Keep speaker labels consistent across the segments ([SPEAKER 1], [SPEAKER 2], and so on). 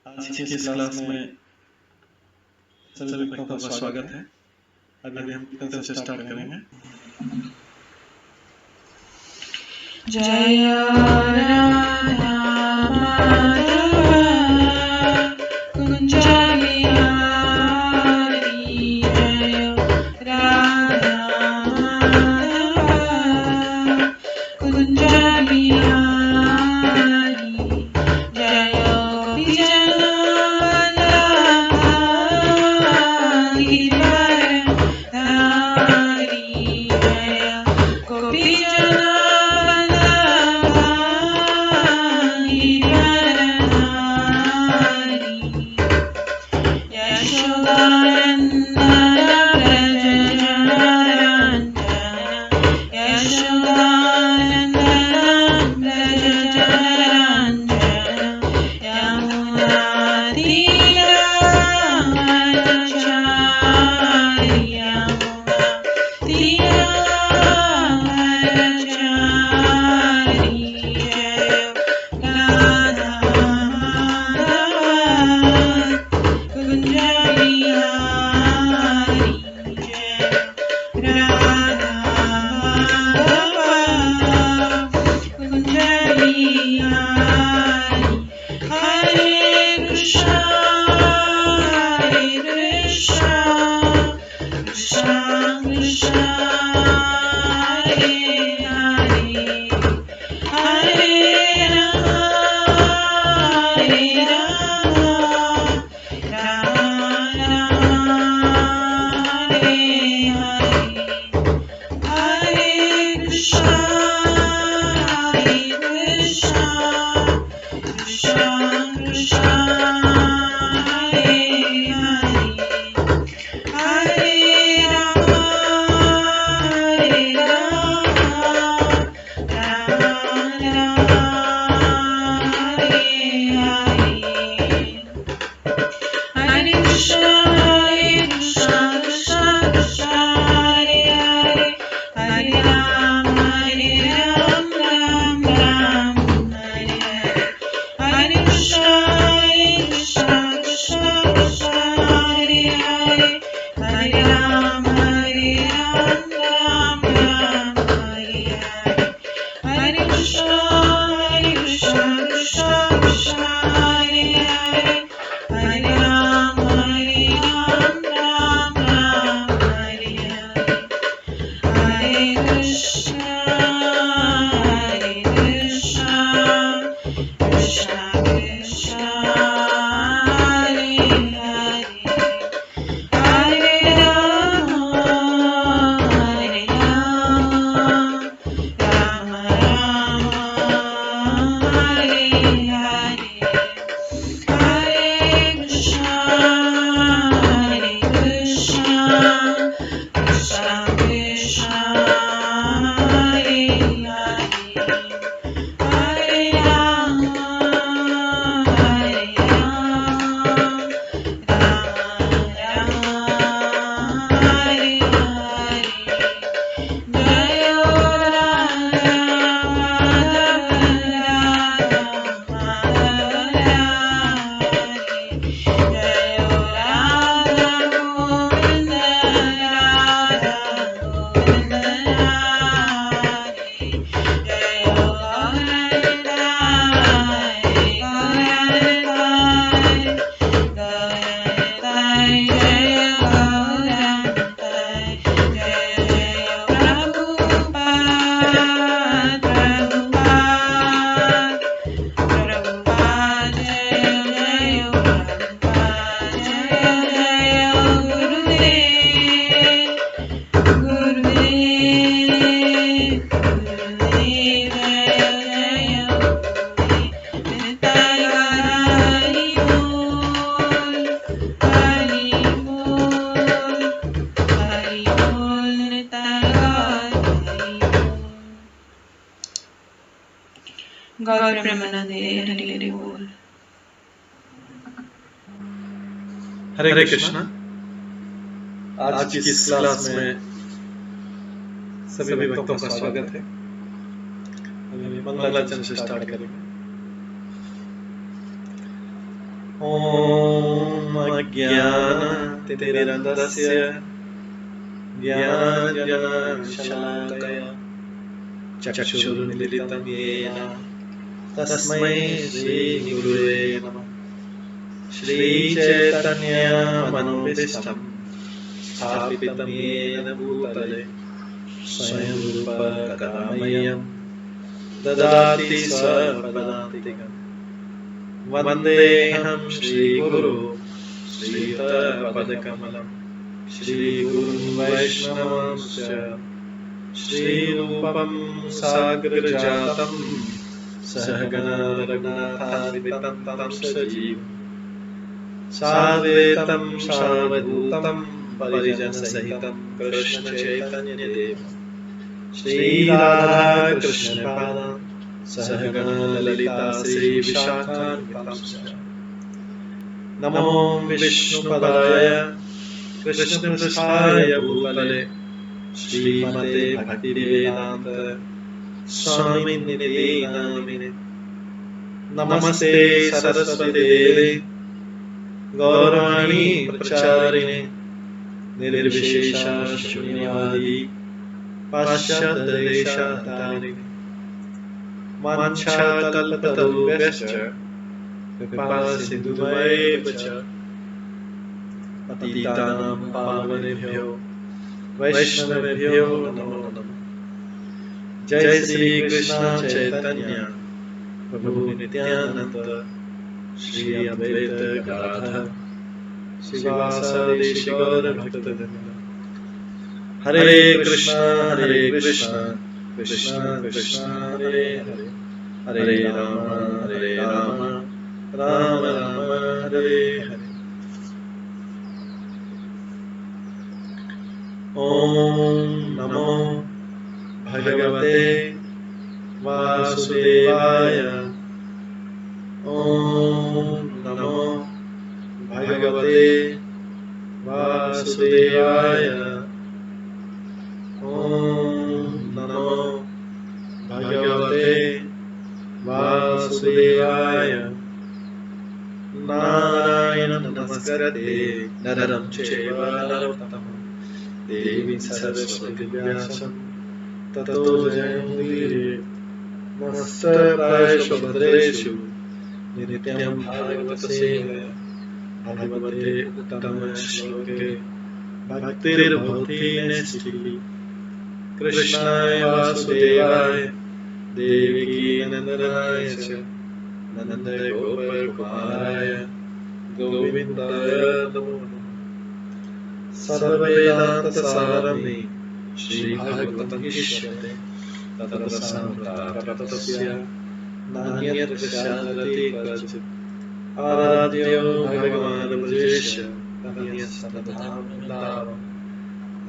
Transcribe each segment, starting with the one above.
[SPEAKER 1] आज की इस क्लास में सभी भक्तों का स्वागत है। अभी हम कीर्तन से स्टार्ट करेंगे।
[SPEAKER 2] जय राधा माधव कुंज बिहारी, जय राधा माधव कुंज बिहारी, जय गोपीजन वल्लभ गिरिवरधारी, जय गोपीजन गौर प्रेमानंदे हरि हरि बोल।
[SPEAKER 1] हरे कृष्णा। आज की इस क्लास में सभी भक्तों का स्वागत है। अभी मंगलाचरण से स्टार्ट करेंगे। ॐ अज्ञानतिमिरन्दस्य ज्ञानाञ्जनशलाकया चक्षुरुन्मिलितं येन तस्मै श्रीगुरुवे नमः। श्रीचैतन्यमनोभीष्टं स्थापितं येन भूतले स्वयं रूप कदा मह्यं ददाति स्वपदान्तिकम्। वन्देऽहं श्रीगुरु श्रीयुतपदकमलं श्रीगुरुं वैष्णवांश्च श्रीरूपं साग्रजातं सहगणा रघुनाथान्वितं तं सजीवं साद्वैतं सावधूतं परिजनसहितं कृष्णचैतन्यदेवं श्रीराधाकृष्णपादान् सहगणा ललिता श्रीविशाखान्वितांश्च। नमो विष्णुपदाय कृष्णपृष्ठाय भूतले श्रीमते भक्तिवेदान्त स्वामिनिधि नामिने। नमस्ते सरस्वती देवे गौरवाणी प्रचारिणे निर्विशेष शून्यवादी पाश्चात्यदेशतारिणे। वाञ्छाकल्पतरुभ्यश्च कृपासिन्धुभ्येव च पतितानां पावनेभ्यो वैष्णवेभ्यो नमो नमः। जय श्री कृष्ण चैतन्य प्रभु नित्यानंद श्री अद्वैत गदाधर श्रीवासादि गौर भक्तवृंद। हरे कृष्ण कृष्ण कृष्ण हरे हरे, हरे राम राम राम हरे हरे। ओम नमो भगवते वासुदेवाय। ओम नमो भगवते वासुदेवाय। ओम नमो भगवते वासुदेवाय। नारायणं नमस्कृत्य नरं चैव नरोत्तमं देवीं सरस्वतीं व्यासं ततो जयमुदीरये। नमस्ते भद्रेषु नित्यं भागवत सेवया भगवते उत्तम श्लोके भक्तिर्भवति नैष्ठिकी। कृष्णाय वासुदेवाय देवकी नंदनाय च नंद गोपकुमाराय गोविन्दाय नमो नमः। सर्ववेदान्तसारमे श्रीभागवतं इष्यते तत्प्रसादात्तस्य नान्यत् प्रसादते क्वचित्। आराध्यो भगवान् ब्रजेश तनयस्तनधाम वृन्दावम्।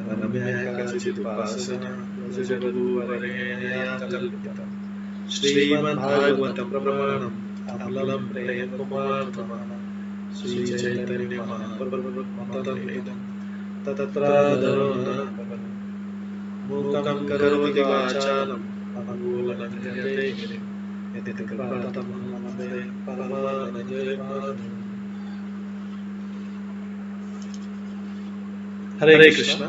[SPEAKER 1] रम्या काचिदुपासना जगद्गुरुवरेण्या कल्पिता। श्रीमद्भागवतं प्रमाणम् अमलं प्रेमकुमारतमः। श्रीचैतन्यमहाप्रभुमतमिदं तत्रादरो न भवति। मूकं करोति वाचालं पङ्गुलङ्घ्यते गिरिं यत्कृपातमं वन्दे परमानन्दमाधवम्। हरे कृष्ण।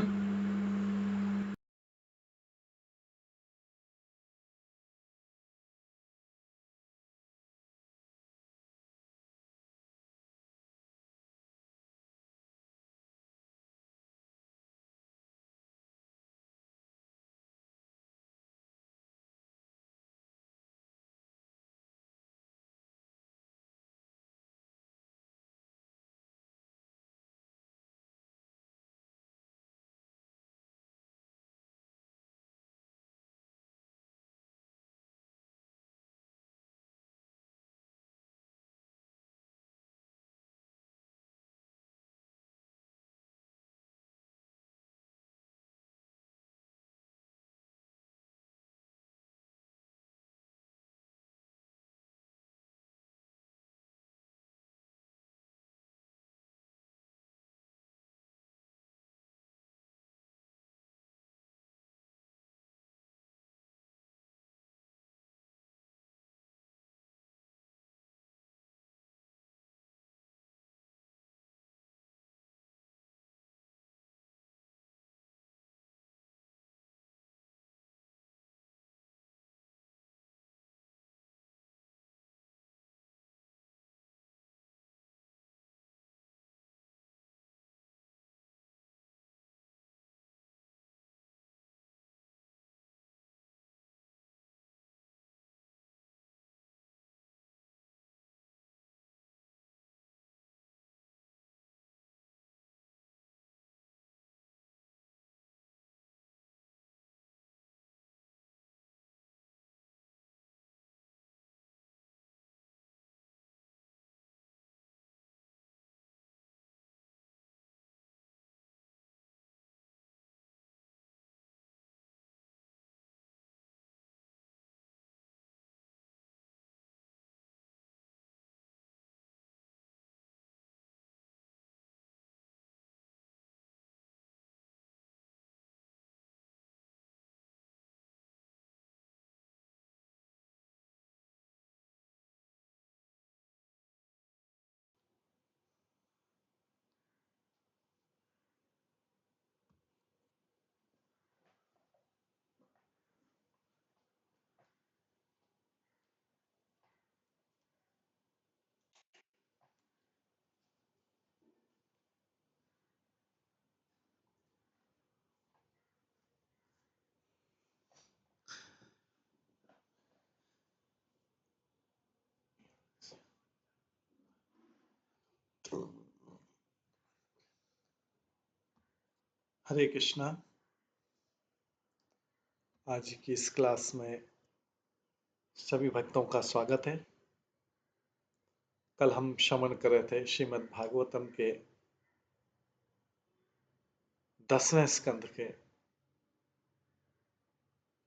[SPEAKER 1] हरे कृष्णा। आज की इस क्लास में सभी भक्तों का स्वागत है। कल हम श्रवण कर रहे थे श्रीमद् भागवतम के 10वें स्कंद के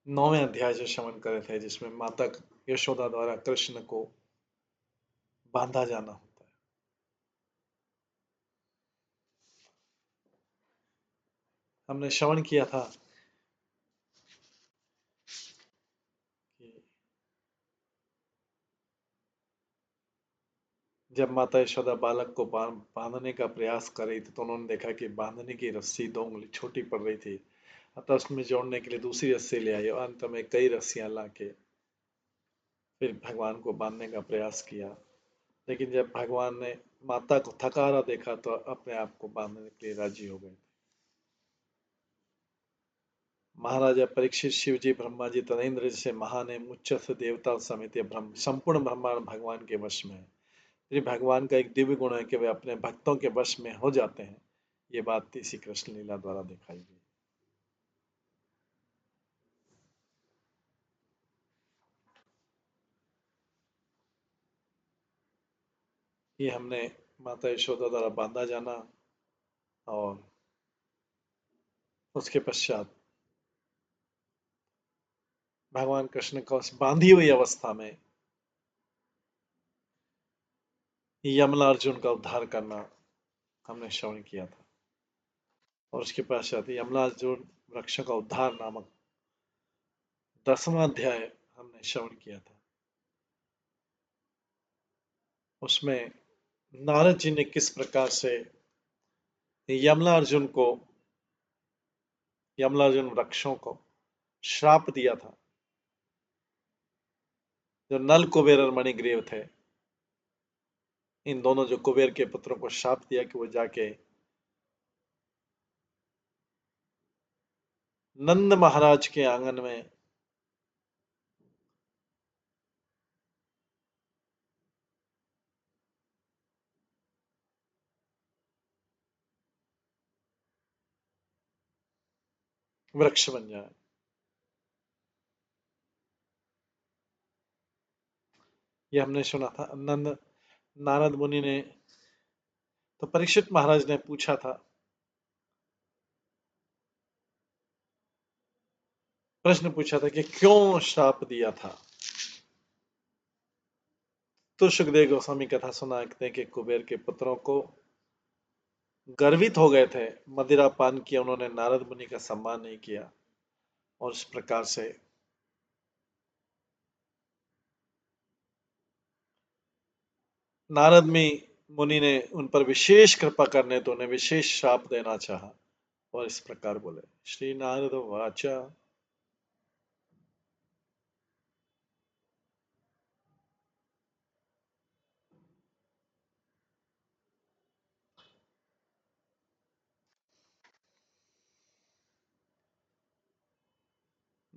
[SPEAKER 1] 9वें अध्याय से श्रवण कर रहे थे, जिसमें माता यशोदा द्वारा कृष्ण को बांधा जाना होता है। हमने श्रवण किया था कि जब माता यशोदा बालक को बांधने का प्रयास कर रही थी तो उन्होंने देखा कि बांधने की रस्सी 2 उंगली छोटी पड़ रही थी, अतः उसमें जोड़ने के लिए दूसरी रस्सी ले आई और अंत में कई रस्सियां लाके फिर भगवान को बांधने का प्रयास किया। लेकिन जब भगवान ने माता को थकारा देखा तो अपने आप को बांधने के लिए राजी हो गए। महाराजा परीक्षित, शिव जी, ब्रह्मा जी, तनेन्द्र जैसे महान उच्च देवता समेत ब्रह्म संपूर्ण ब्रह्मांड भगवान के वश में है। श्री भगवान का एक दिव्य गुण है कि वे अपने भक्तों के वश में हो जाते हैं। ये बात इसी कृष्ण लीला द्वारा दिखाई गई। ये हमने माता यशोदा द्वारा बांधा जाना और उसके पश्चात भगवान कृष्ण का उस बांधी हुई अवस्था में यमला अर्जुन का उद्धार करना हमने श्रवण किया था। और उसके पश्चात यमला अर्जुन वृक्ष का उद्धार नामक 10वां अध्याय हमने श्रवण किया था। उसमें नारद जी ने किस प्रकार से यमला अर्जुन वृक्षों को श्राप दिया था। जो नल कुबेर और मणिग्रीव थे, इन दोनों जो कुबेर के पुत्रों को श्राप दिया कि वो जाके नंद महाराज के आंगन में वृक्ष बन जाए। ये हमने सुना था। नारद मुनि ने तो परीक्षित महाराज ने पूछा था, प्रश्न पूछा था कि क्यों श्राप दिया था। तो सुखदेव गोस्वामी कथा सुनाते हैं कि कुबेर के पुत्रों को गर्वित हो गए थे, मदिरा पान किया, उन्होंने नारद मुनि का सम्मान नहीं किया और इस प्रकार से नारद मुनि ने उन पर विशेष कृपा करने तो उन्हें विशेष श्राप देना चाहा और इस प्रकार बोले। श्री नारद वाचा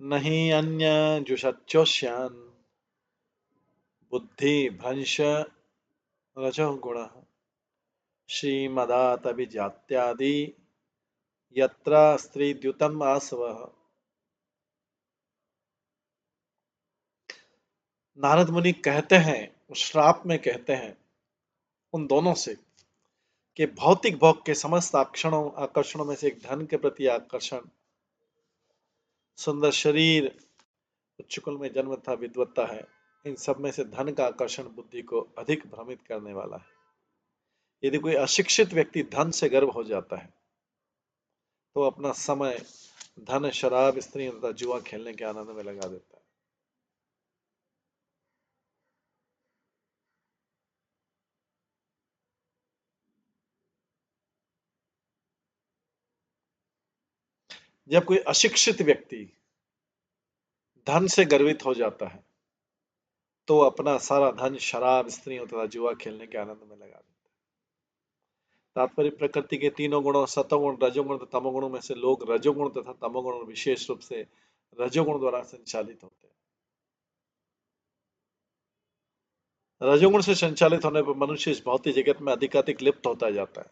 [SPEAKER 1] नहीं अन्य जुषच्चोष्यान बुद्धि भ्रंश रजो गुण श्रीमदातभिजात्यादि यत्र स्त्रीद्युतम आसवः। नारद मुनि कहते हैं, श्राप में कहते हैं उन दोनों से कि भौतिक भोग के समस्त आकर्षणों में से एक धन के प्रति आकर्षण, सुंदर शरीर, उच्च कुल में जन्म था, विद्वत्ता है, इन सब में से धन का आकर्षण बुद्धि को अधिक भ्रमित करने वाला है। यदि कोई अशिक्षित व्यक्ति धन से गर्व हो जाता है तो अपना समय धन, शराब, स्त्री तथा जुआ खेलने के आनंद में लगा देता है। जब कोई अशिक्षित व्यक्ति धन से गर्वित हो जाता है तो अपना सारा धन शराब, स्त्रियों तथा जुआ खेलने के आनंद में लगा देता है। तात्पर्य प्रकृति के तीनों गुणों सतोगुण, रजोगुण तथा तमोगुणों में से लोग रजोगुण तथा तमोगुण विशेष रूप से रजोगुण द्वारा संचालित होते हैं। रजोगुण से संचालित होने पर मनुष्य इस भौतिक जगत में अधिकाधिक लिप्त होता जाता है।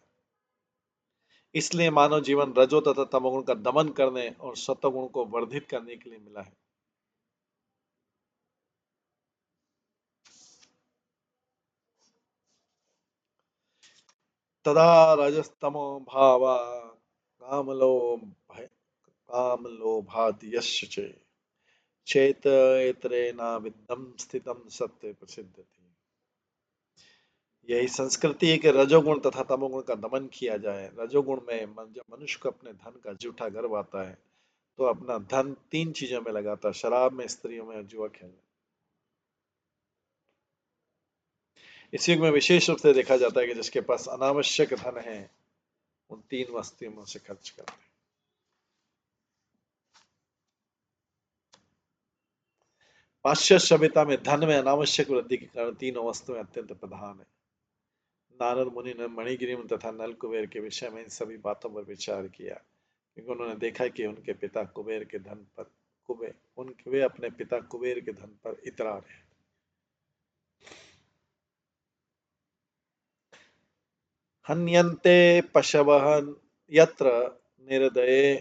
[SPEAKER 1] इसलिए मानव जीवन रजो तथा तमोगुण का दमन करने और सत्वगुण को वर्धित करने के लिए मिला है। तदा रजस्तमो भावा कामलोभादियश्च चेत एतरेनाविद्धं स्थितं सत्य प्रसिद्ध थी। यही संस्कृति है कि रजोगुण तथा तमोगुण का दमन किया जाए। रजोगुण में जब मनुष्य को अपने धन का झूठा गर्व आता है तो अपना धन 3 चीजों में लगाता है, शराब में, स्त्रियों में और जुआ खेलने। इस युग में विशेष रूप से देखा जाता है कि जिसके पास अनावश्यक धन है उन 3 वस्तुओं में से खर्च करते हैं। पाश्चात्य सभ्यता में धन में अनावश्यक वृद्धि के कारण 3 वस्तुएं अत्यंत प्रधान है। नारद मुनि ने मणिगिरी तथा नल कुबेर के विषय में इन सभी बातों पर विचार किया, क्योंकि उन्होंने देखा कि उनके पिता कुबेर के धन पर वे अपने पिता कुबेर के धन पर इतरा रहे। हन्यन्ते पशवः यत्र निर्दये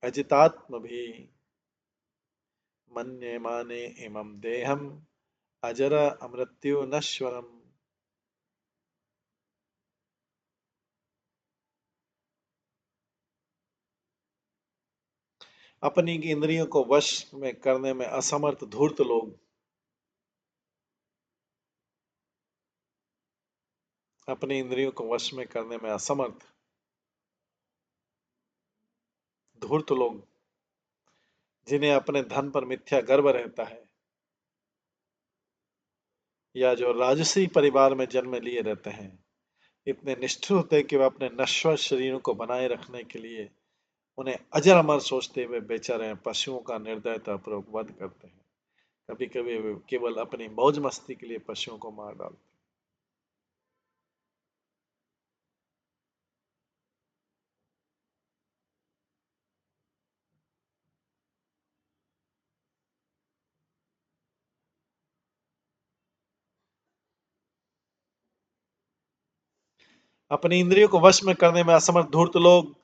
[SPEAKER 1] अजितात्मभिः मन्यमाने इमं देहम् अजर अमृत्यु नश्वरम्। अपनी इंद्रियों को वश में करने में असमर्थ धूर्त लोग अपनी इंद्रियों को वश में करने में असमर्थ धूर्त लोग जिन्हें अपने धन पर मिथ्या गर्व रहता है या जो राजसी परिवार में जन्म लिए रहते हैं, इतने निष्ठुर होते हैं कि वे अपने नश्वर शरीरों को बनाए रखने के लिए उन्हें अजर अमर सोचते हुए बेचारे पशुओं का निर्दयता पूर्वक वध करते हैं। कभी कभी वे केवल अपनी मौज मस्ती के लिए पशुओं को मार डालते हैं। अपनी इंद्रियों को वश में करने में असमर्थ धूर्त लोग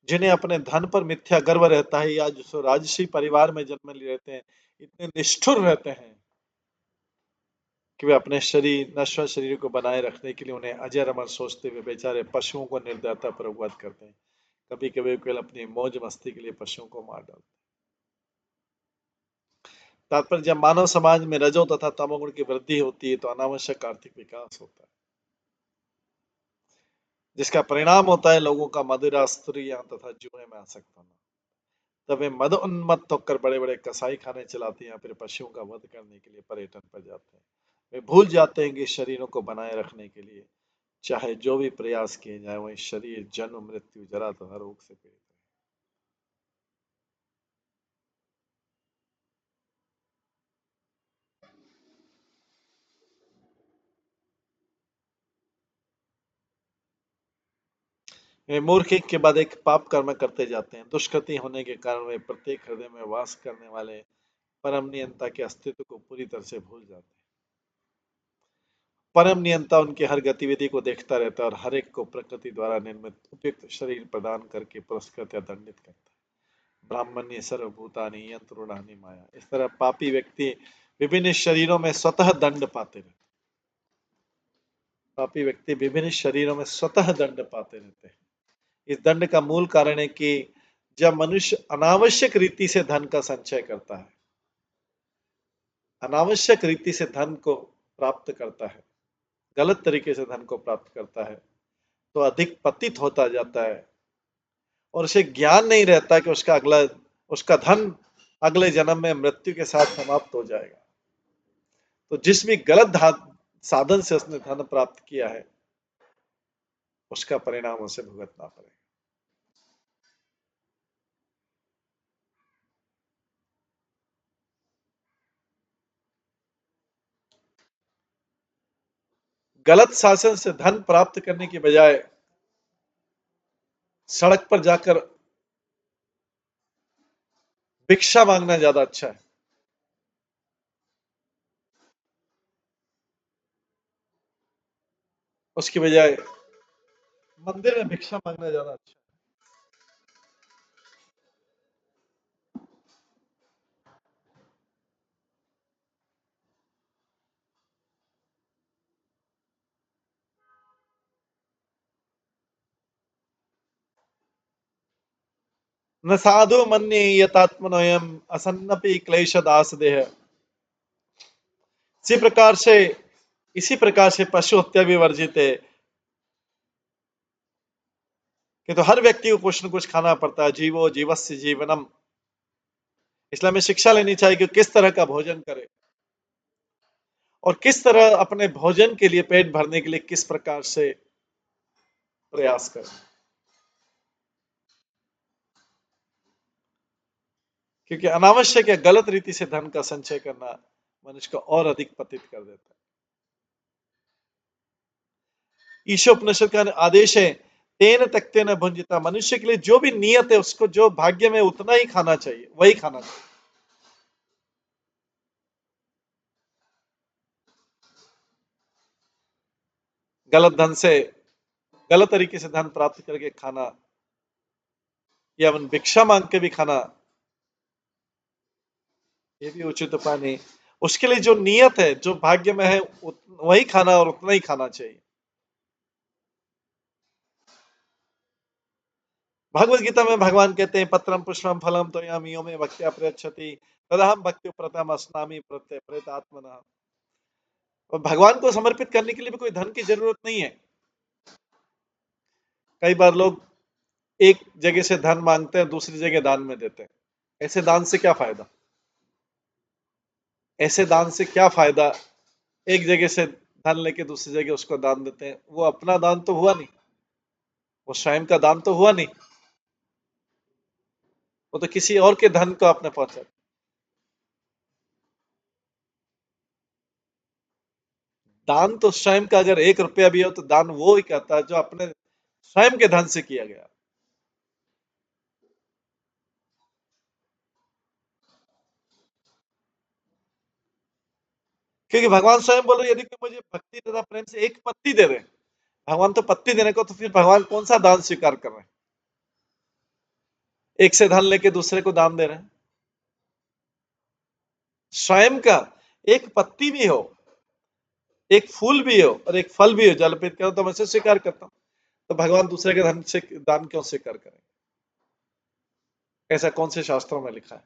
[SPEAKER 1] जिन्हें अपने धन पर मिथ्या गर्व रहता है या जो राजसी परिवार में जन्म लिए रहते हैं, इतने निष्ठुर रहते हैं कि वे अपने नश्वर शरीर को बनाए रखने के लिए उन्हें अजर अमर सोचते हुए बेचारे पशुओं को निर्दयता पर वध करते हैं। कभी कभी केवल अपनी मौज मस्ती के लिए पशुओं को मार डालते हैं। तात्पर्य, जब मानव समाज में रजो तथा तमोगुण की वृद्धि होती है तो अनावश्यक आर्थिक विकास होता है, जिसका परिणाम होता है लोगों का मदिरा, स्त्रियां तथा जुए में आसक्त होना। तब वे मद उन्मत्त होकर बड़े बड़े कसाई खाने चलाते हैं या फिर पशुओं का वध करने के लिए पर्यटन पर जाते हैं। वे भूल जाते हैं कि शरीरों को बनाए रखने के लिए चाहे जो भी प्रयास किए जाए, वही शरीर जन्म, मृत्यु, जरा तथा रोग से पीड़ित है। वे मूर्ख एक के बाद एक पाप कर्म करते जाते हैं। दुष्कृति होने के कारण वे प्रत्येक हृदय में वास करने वाले परम नियंता के अस्तित्व को पूरी तरह से भूल जाते हैं। परम नियंता उनकी हर गतिविधि को देखता रहता है और हर एक को प्रकृति द्वारा निर्मित उपयुक्त शरीर प्रदान करके पुरस्कृत या दंडित करता है। ब्राह्मण्य सर्वभूतानि यंत्रुणानि माया। इस तरह पापी व्यक्ति विभिन्न शरीरों में स्वतः दंड पाते रहते हैं। पापी व्यक्ति विभिन्न शरीरों में स्वतः दंड पाते रहते हैं। इस दंड का मूल कारण है कि जब मनुष्य अनावश्यक रीति से धन का संचय करता है, अनावश्यक रीति से धन को प्राप्त करता है, गलत तरीके से धन को प्राप्त करता है, तो अधिक पतित होता जाता है और उसे ज्ञान नहीं रहता कि उसका धन अगले जन्म में मृत्यु के साथ समाप्त हो जाएगा। तो जिस भी गलत साधन से उसने धन प्राप्त किया है, उसका परिणाम उसे भुगतना पड़ेगा। गलत शासन से धन प्राप्त करने की बजाय सड़क पर जाकर भिक्षा मांगना ज्यादा अच्छा है। उसकी बजाय मंदिर में भिक्षा मांगना ज्यादा अच्छा है। न साधु मन्ये यतात्मनोऽयम् असन्नपि क्लेशदास देह। इसी प्रकार से पशु हत्या भी वर्जित है कि तो हर व्यक्ति को कुछ न कुछ खाना पड़ता है। जीवो जीवस्य जीवनम। इसलिए हमें शिक्षा लेनी चाहिए कि किस तरह का भोजन करें और किस तरह अपने भोजन के लिए, पेट भरने के लिए किस प्रकार से प्रयास करें, क्योंकि अनावश्यक या गलत रीति से धन का संचय करना मनुष्य को और अधिक पतित कर देता है। ईशोपनिषद का आदेश है, तेन तक्ते न भुंजिता। मनुष्य के लिए जो भी नियत है, उसको जो भाग्य में उतना ही खाना चाहिए, वही खाना चाहिए। गलत तरीके से धन प्राप्त करके खाना या भिक्षा मांग के भी खाना, ये भी उचित उपाय नहीं। उसके लिए जो नियत है, जो भाग्य में है, वही खाना और उतना ही खाना चाहिए। भगवत गीता में भगवान कहते हैं, पत्रम पुष्पम फलम तोयामि यो मे भक्त्या प्रयच्छति तदहम भक्ति प्रथम अस्नामि प्रत्यय प्रेतात्मना। और भगवान को समर्पित करने के लिए भी कोई धन की जरूरत नहीं है। कई बार लोग एक जगह से धन मांगते हैं, दूसरी जगह दान में देते हैं। ऐसे दान से क्या फायदा? ऐसे दान से क्या फायदा? एक जगह से धन लेके दूसरी जगह उसको दान देते हैं, वो अपना दान तो हुआ नहीं, वो स्वयं का दान तो हुआ नहीं, वो तो किसी और के धन को आपने पहुंचा। दान तो स्वयं का, अगर 1 रुपया भी हो तो दान वो ही कहता है जो अपने स्वयं के धन से किया गया। क्योंकि भगवान स्वयं बोल रहे, यदि कोई मुझे भक्ति तथा प्रेम से एक पत्ती दे दे, भगवान तो पत्ती देने को, तो फिर भगवान कौन सा दान स्वीकार कर रहे हैं? एक से धन लेके दूसरे को दान दे रहे हैं। स्वयं का एक पत्ती भी हो, एक फूल भी हो और एक फल भी हो, जल अर्पित करो तो मैं उसे स्वीकार करता हूं। तो भगवान दूसरे के धन से दान क्यों स्वीकार करें? ऐसा कौन से शास्त्रों में लिखा है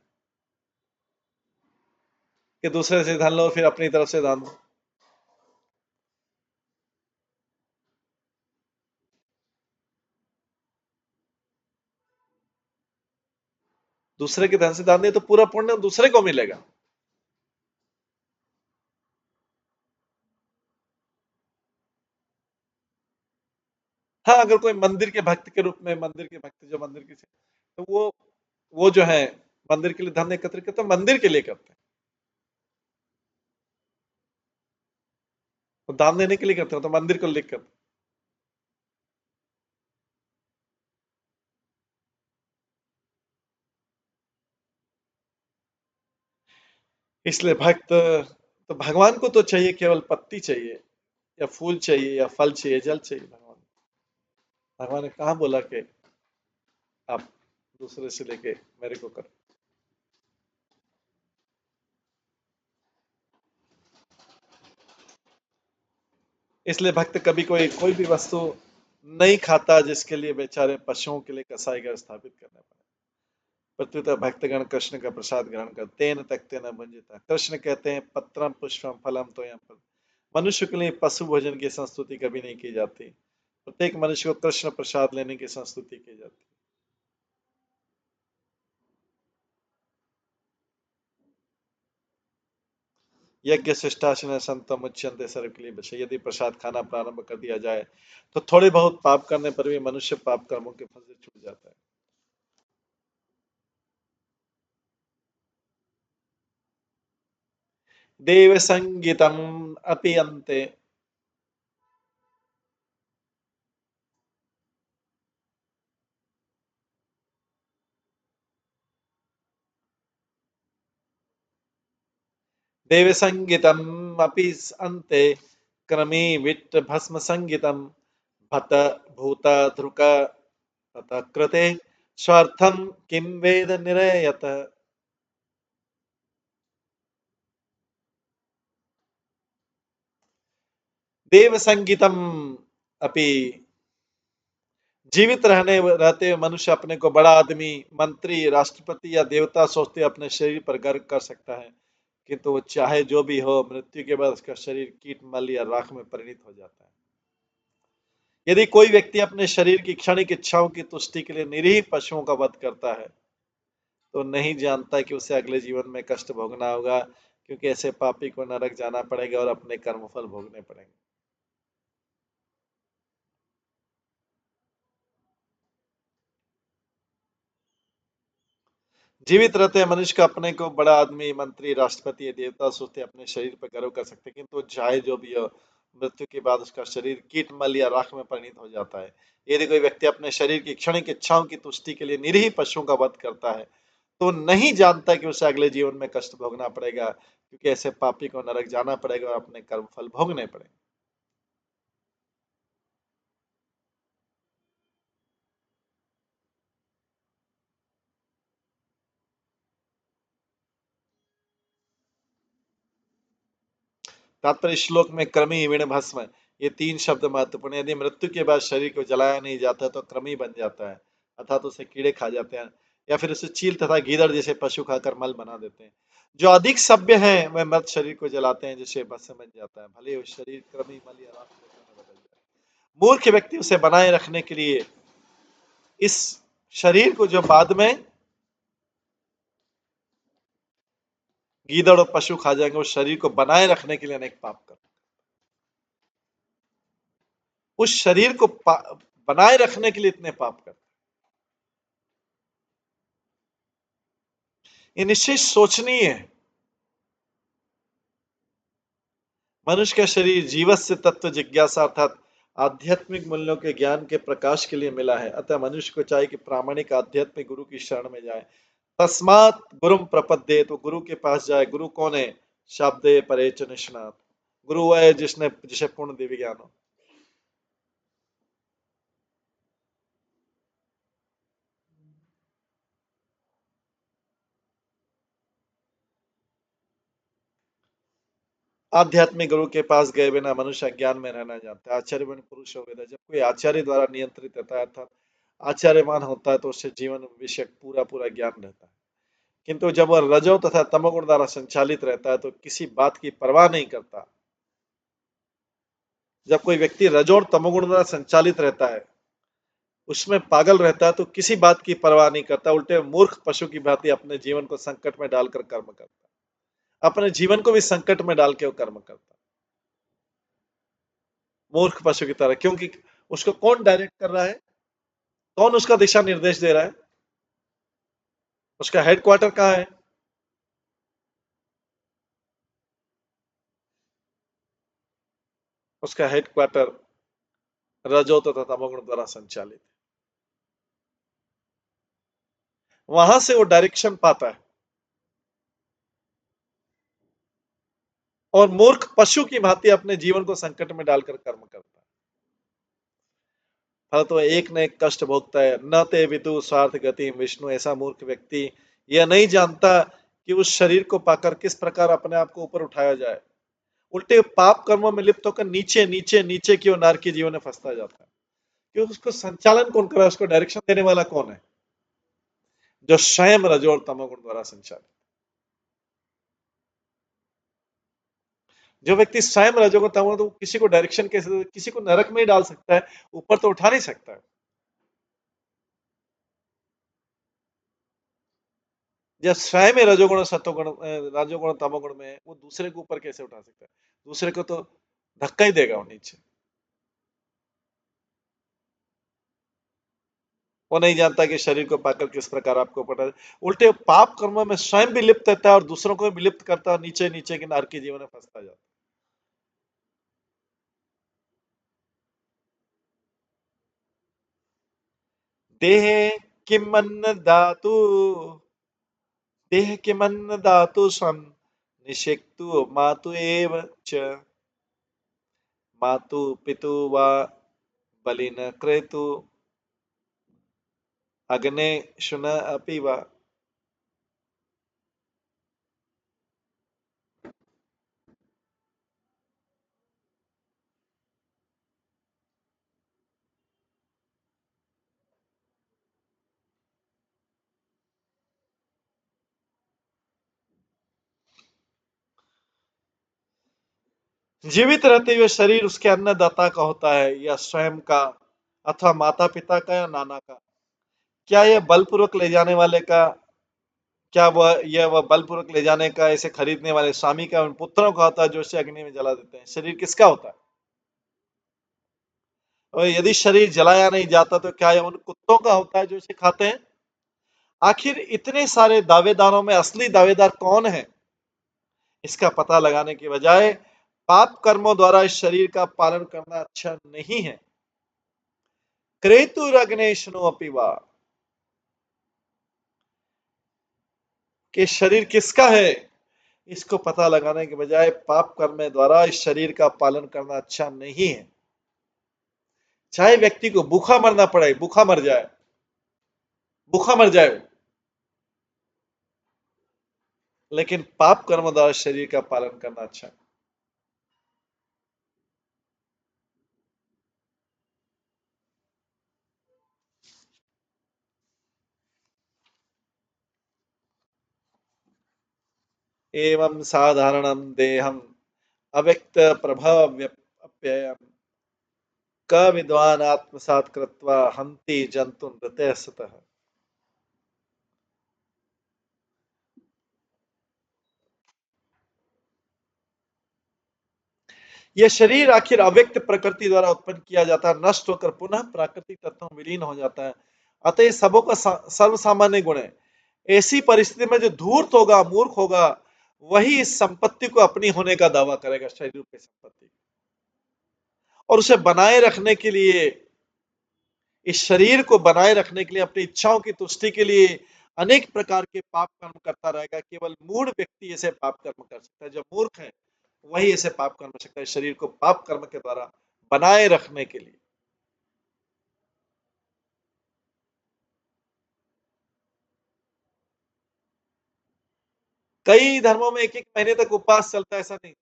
[SPEAKER 1] कि दूसरे से धन लो फिर अपनी तरफ से दान दो? दूसरे के धन से दान दिए तो पूरा पुण्य दूसरे को मिलेगा। हाँ, अगर कोई मंदिर के भक्त के रूप में, मंदिर के भक्त जो मंदिर के, तो वो जो है मंदिर के लिए धन एकत्रित करते हैं, मंदिर के लिए करते हैं, तो दान देने के लिए करते हैं, तो मंदिर को लिख कर। इसलिए भक्त तो भगवान को तो चाहिए, केवल पत्ती चाहिए या फूल चाहिए या फल चाहिए, जल चाहिए। भगवान ने कहा बोला कि आप दूसरे से लेके मेरे को करो। इसलिए भक्त कभी कोई भी वस्तु नहीं खाता जिसके लिए बेचारे पशुओं के लिए कसाई घर स्थापित करना पड़े। प्रत्युत भक्तगण कृष्ण का प्रसाद ग्रहण कर तेन तकते न भंजिता। कृष्ण कहते हैं, पत्रम पुष्पम फलम तो यहाँ पर मनुष्य के लिए पशु भोजन की संस्तुति कभी नहीं की जाती। प्रत्येक मनुष्य को कृष्ण प्रसाद लेने की संस्तुति की जाती है। यज्ञ शिष्टाशन संतम उच्यन्ते सर्व के लिए बचे। यदि प्रसाद खाना प्रारंभ कर दिया जाए तो थोड़े बहुत पाप करने पर भी मनुष्य पाप कर्मों के फल से छूट जाता है। देव संगीतम अपि अन्ते। देव संगीतम अपि अन्ते क्रमे विट्ट भस्म संगीतम भत भूत ध्रुक तत कृते स्वार्थम किम वेद निरयत। देव संगीतम अपि, जीवित रहते हुए मनुष्य अपने को बड़ा आदमी, मंत्री, राष्ट्रपति या देवता सोचते अपने शरीर पर गर्व कर सकता है, किंतु वो चाहे जो भी हो, मृत्यु के बाद उसका शरीर कीट मल या राख में परिणत हो जाता है। यदि कोई व्यक्ति अपने शरीर की क्षणिक इच्छाओं की तुष्टि के लिए निरीह पशुओं का वध करता है, तो नहीं जानता कि उसे अगले जीवन में कष्ट भोगना होगा, क्योंकि ऐसे पापी को नरक जाना पड़ेगा और अपने कर्मफल भोगने पड़ेंगे। जीवित रहते मनुष्य का अपने को बड़ा आदमी, मंत्री, राष्ट्रपति या देवता सोचते अपने शरीर पर गर्व कर सकते, किंतु चाहे जो भी हो, मृत्यु के बाद उसका शरीर कीट मल या राख में परिणत हो जाता है। यदि कोई व्यक्ति अपने शरीर की क्षणिक इच्छाओं की तुष्टि के लिए निरीह पशुओं का वध करता है, तो नहीं जानता कि उसे अगले जीवन में कष्ट भोगना पड़ेगा, क्योंकि ऐसे पापी को नरक जाना पड़ेगा और अपने कर्म फल भोगने पड़ेंगे। तात्पर्य श्लोक में क्रमी, विण, भस्म, ये तीन शब्द महत्वपूर्ण। यदि मृत्यु के बाद शरीर को जलाया नहीं जाता तो क्रमी बन जाता है, अर्थात उसे कीड़े खा जाते हैं, या फिर उसे चील तथा गीदड़ जैसे पशु खाकर मल बना देते हैं। जो अधिक सभ्य हैं वह मृत शरीर को जलाते हैं, जिससे भस्म बन जाता है, भले उस शरीर क्रमी, मल या राख में बदल जाए। मूर्ख व्यक्ति उसे बनाए रखने के लिए इस शरीर को, जो बाद में गीदड़ और पशु खा जाएंगे, उस शरीर को बनाए रखने के लिए अनेक पाप कर, उस शरीर को बनाए रखने के लिए इतने पाप कर। ये निश्चय सोचनीय है। मनुष्य का शरीर जीवस्य तत्व जिज्ञासा अर्थात आध्यात्मिक मूल्यों के ज्ञान के प्रकाश के लिए मिला है, अतः मनुष्य को चाहिए कि प्रामाणिक आध्यात्मिक गुरु की शरण में जाए। तस्मात गुरुम प्रपद्ये, तो गुरु के पास जाए। गुरु कौन है? शाब्दे परे च निष्णात। गुरु वह है जिसे पूर्ण दिव्य ज्ञान हो। आध्यात्मिक गुरु के पास गए बिना मनुष्य अज्ञान में रहना जानता है। आचार्य बन पुरुष हो वेदा, जब कोई आचार्य द्वारा नियंत्रित रहता है अर्थात आचार्यमान होता है, तो उससे जीवन विषय पूरा पूरा ज्ञान रहता है। किंतु जब वह रजो तथा तमोगुण द्वारा संचालित रहता है तो किसी बात की परवाह नहीं करता। जब कोई व्यक्ति रजो और तमोगुण द्वारा संचालित रहता है, उसमें पागल रहता है, तो किसी बात की परवाह नहीं करता, उल्टे मूर्ख पशु की भांति अपने जीवन को संकट में डालकर कर्म करता है। अपने जीवन को भी संकट में डाल के वो कर्म करता है, मूर्ख पशु की तरह। क्योंकि उसको कौन डायरेक्ट कर रहा है? कौन उसका दिशा निर्देश दे रहा है? उसका हेडक्वार्टर कहाँ है? उसका हेडक्वार्टर रजो तथा तमोगुण द्वारा संचालित। वहां से वो डायरेक्शन पाता है, और मूर्ख पशु की भांति अपने जीवन को संकट में डालकर कर्म करता है। फल तो एक न एक कष्ट भोगता है। न ते विदु स्वार्थ गति विष्णु, ऐसा मूर्ख व्यक्ति यह नहीं जानता कि उस शरीर को पाकर किस प्रकार अपने आप को ऊपर उठाया जाए। उल्टे पाप कर्मों में लिप्त होकर नीचे नीचे नीचे की ओर नारकी जीवन में फंसता जाता है। कि उसको संचालन कौन कर रहा है? उसको डायरेक्शन देने वाला कौन है? जो स्वयं रजो और तमोगुण द्वारा संचालित। जो व्यक्ति स्वयं रजोगुण तमोगुण, तो किसी को डायरेक्शन कैसे, किसी को नरक में ही डाल सकता है, ऊपर तो उठा नहीं सकता है। जब स्वयं में रजोगुण सत्वगुण रजोगुण तमोगुण में, वो दूसरे के ऊपर कैसे उठा सकता है? दूसरे को तो धक्का ही देगा वो नीचे। वो नहीं जानता कि शरीर को पाकर किस प्रकार आपको पटा। उल्टे पाप कर्मों में स्वयं भी लिप्त रहता है और दूसरों को भी लिप्त करता है, नीचे नीचे के नारकी जीवन में फंसता जाता है। देह किमन्न धातु, देह किमन्न धातु सम निषेक्तु मातु एव च, मातु पितु वा बलिन क्रेतु अग्ने शुन अपि वा। जीवित रहते हुए शरीर उसके अन्नदाता का होता है या स्वयं का अथवा माता पिता का या नाना का? क्या यह बलपूर्वक ले जाने वाले का क्या वह बलपूर्वक ले जाने का, इसे खरीदने वाले स्वामी का, उन पुत्रों का होता है जो इसे अग्नि में जला देते हैं? शरीर किसका होता है? और यदि शरीर जलाया नहीं जाता तो क्या यह उन कुत्तों का होता है जो इसे खाते हैं? आखिर इतने सारे दावेदारों में असली दावेदार कौन है? इसका पता लगाने के बजाय पाप कर्मों द्वारा इस शरीर का पालन करना अच्छा नहीं है। क्रेतुरग्नेशनो अपिवा, कि शरीर किसका है, इसको पता लगाने के बजाय पाप कर्म द्वारा इस शरीर का पालन करना अच्छा नहीं है। चाहे व्यक्ति को भूखा मरना पड़े, भूखा मर जाए, भूखा मर जाए, लेकिन पाप कर्म द्वारा शरीर का पालन करना अच्छा है। एवं साधारणं देहम अव्यक्त प्रभाव अप्ययम क विद्वान आत्मसात कृत्वा हंति जंतुन हृदयस्तः। यह शरीर आखिर अव्यक्त प्रकृति द्वारा उत्पन्न किया जाता है, नष्ट होकर पुनः प्राकृतिक तत्वों में विलीन हो जाता है। अतः ये सबों का सर्वसामान्य गुण है। ऐसी परिस्थिति में जो धूर्त होगा, मूर्ख होगा, वही इस संपत्ति को अपनी होने का दावा करेगा, शरीर रूपी संपत्ति, और उसे बनाए रखने के लिए, इस शरीर को बनाए रखने के लिए, अपनी इच्छाओं की तुष्टि के लिए अनेक प्रकार के पाप कर्म करता रहेगा। केवल मूढ़ व्यक्ति ऐसे पाप कर्म कर सकता है, जो मूर्ख है वही ऐसे पाप कर्म कर सकता है, शरीर को पाप कर्म के द्वारा बनाए रखने के लिए। कई धर्मों में एक एक महीने तक उपवास चलता है, ऐसा नहीं।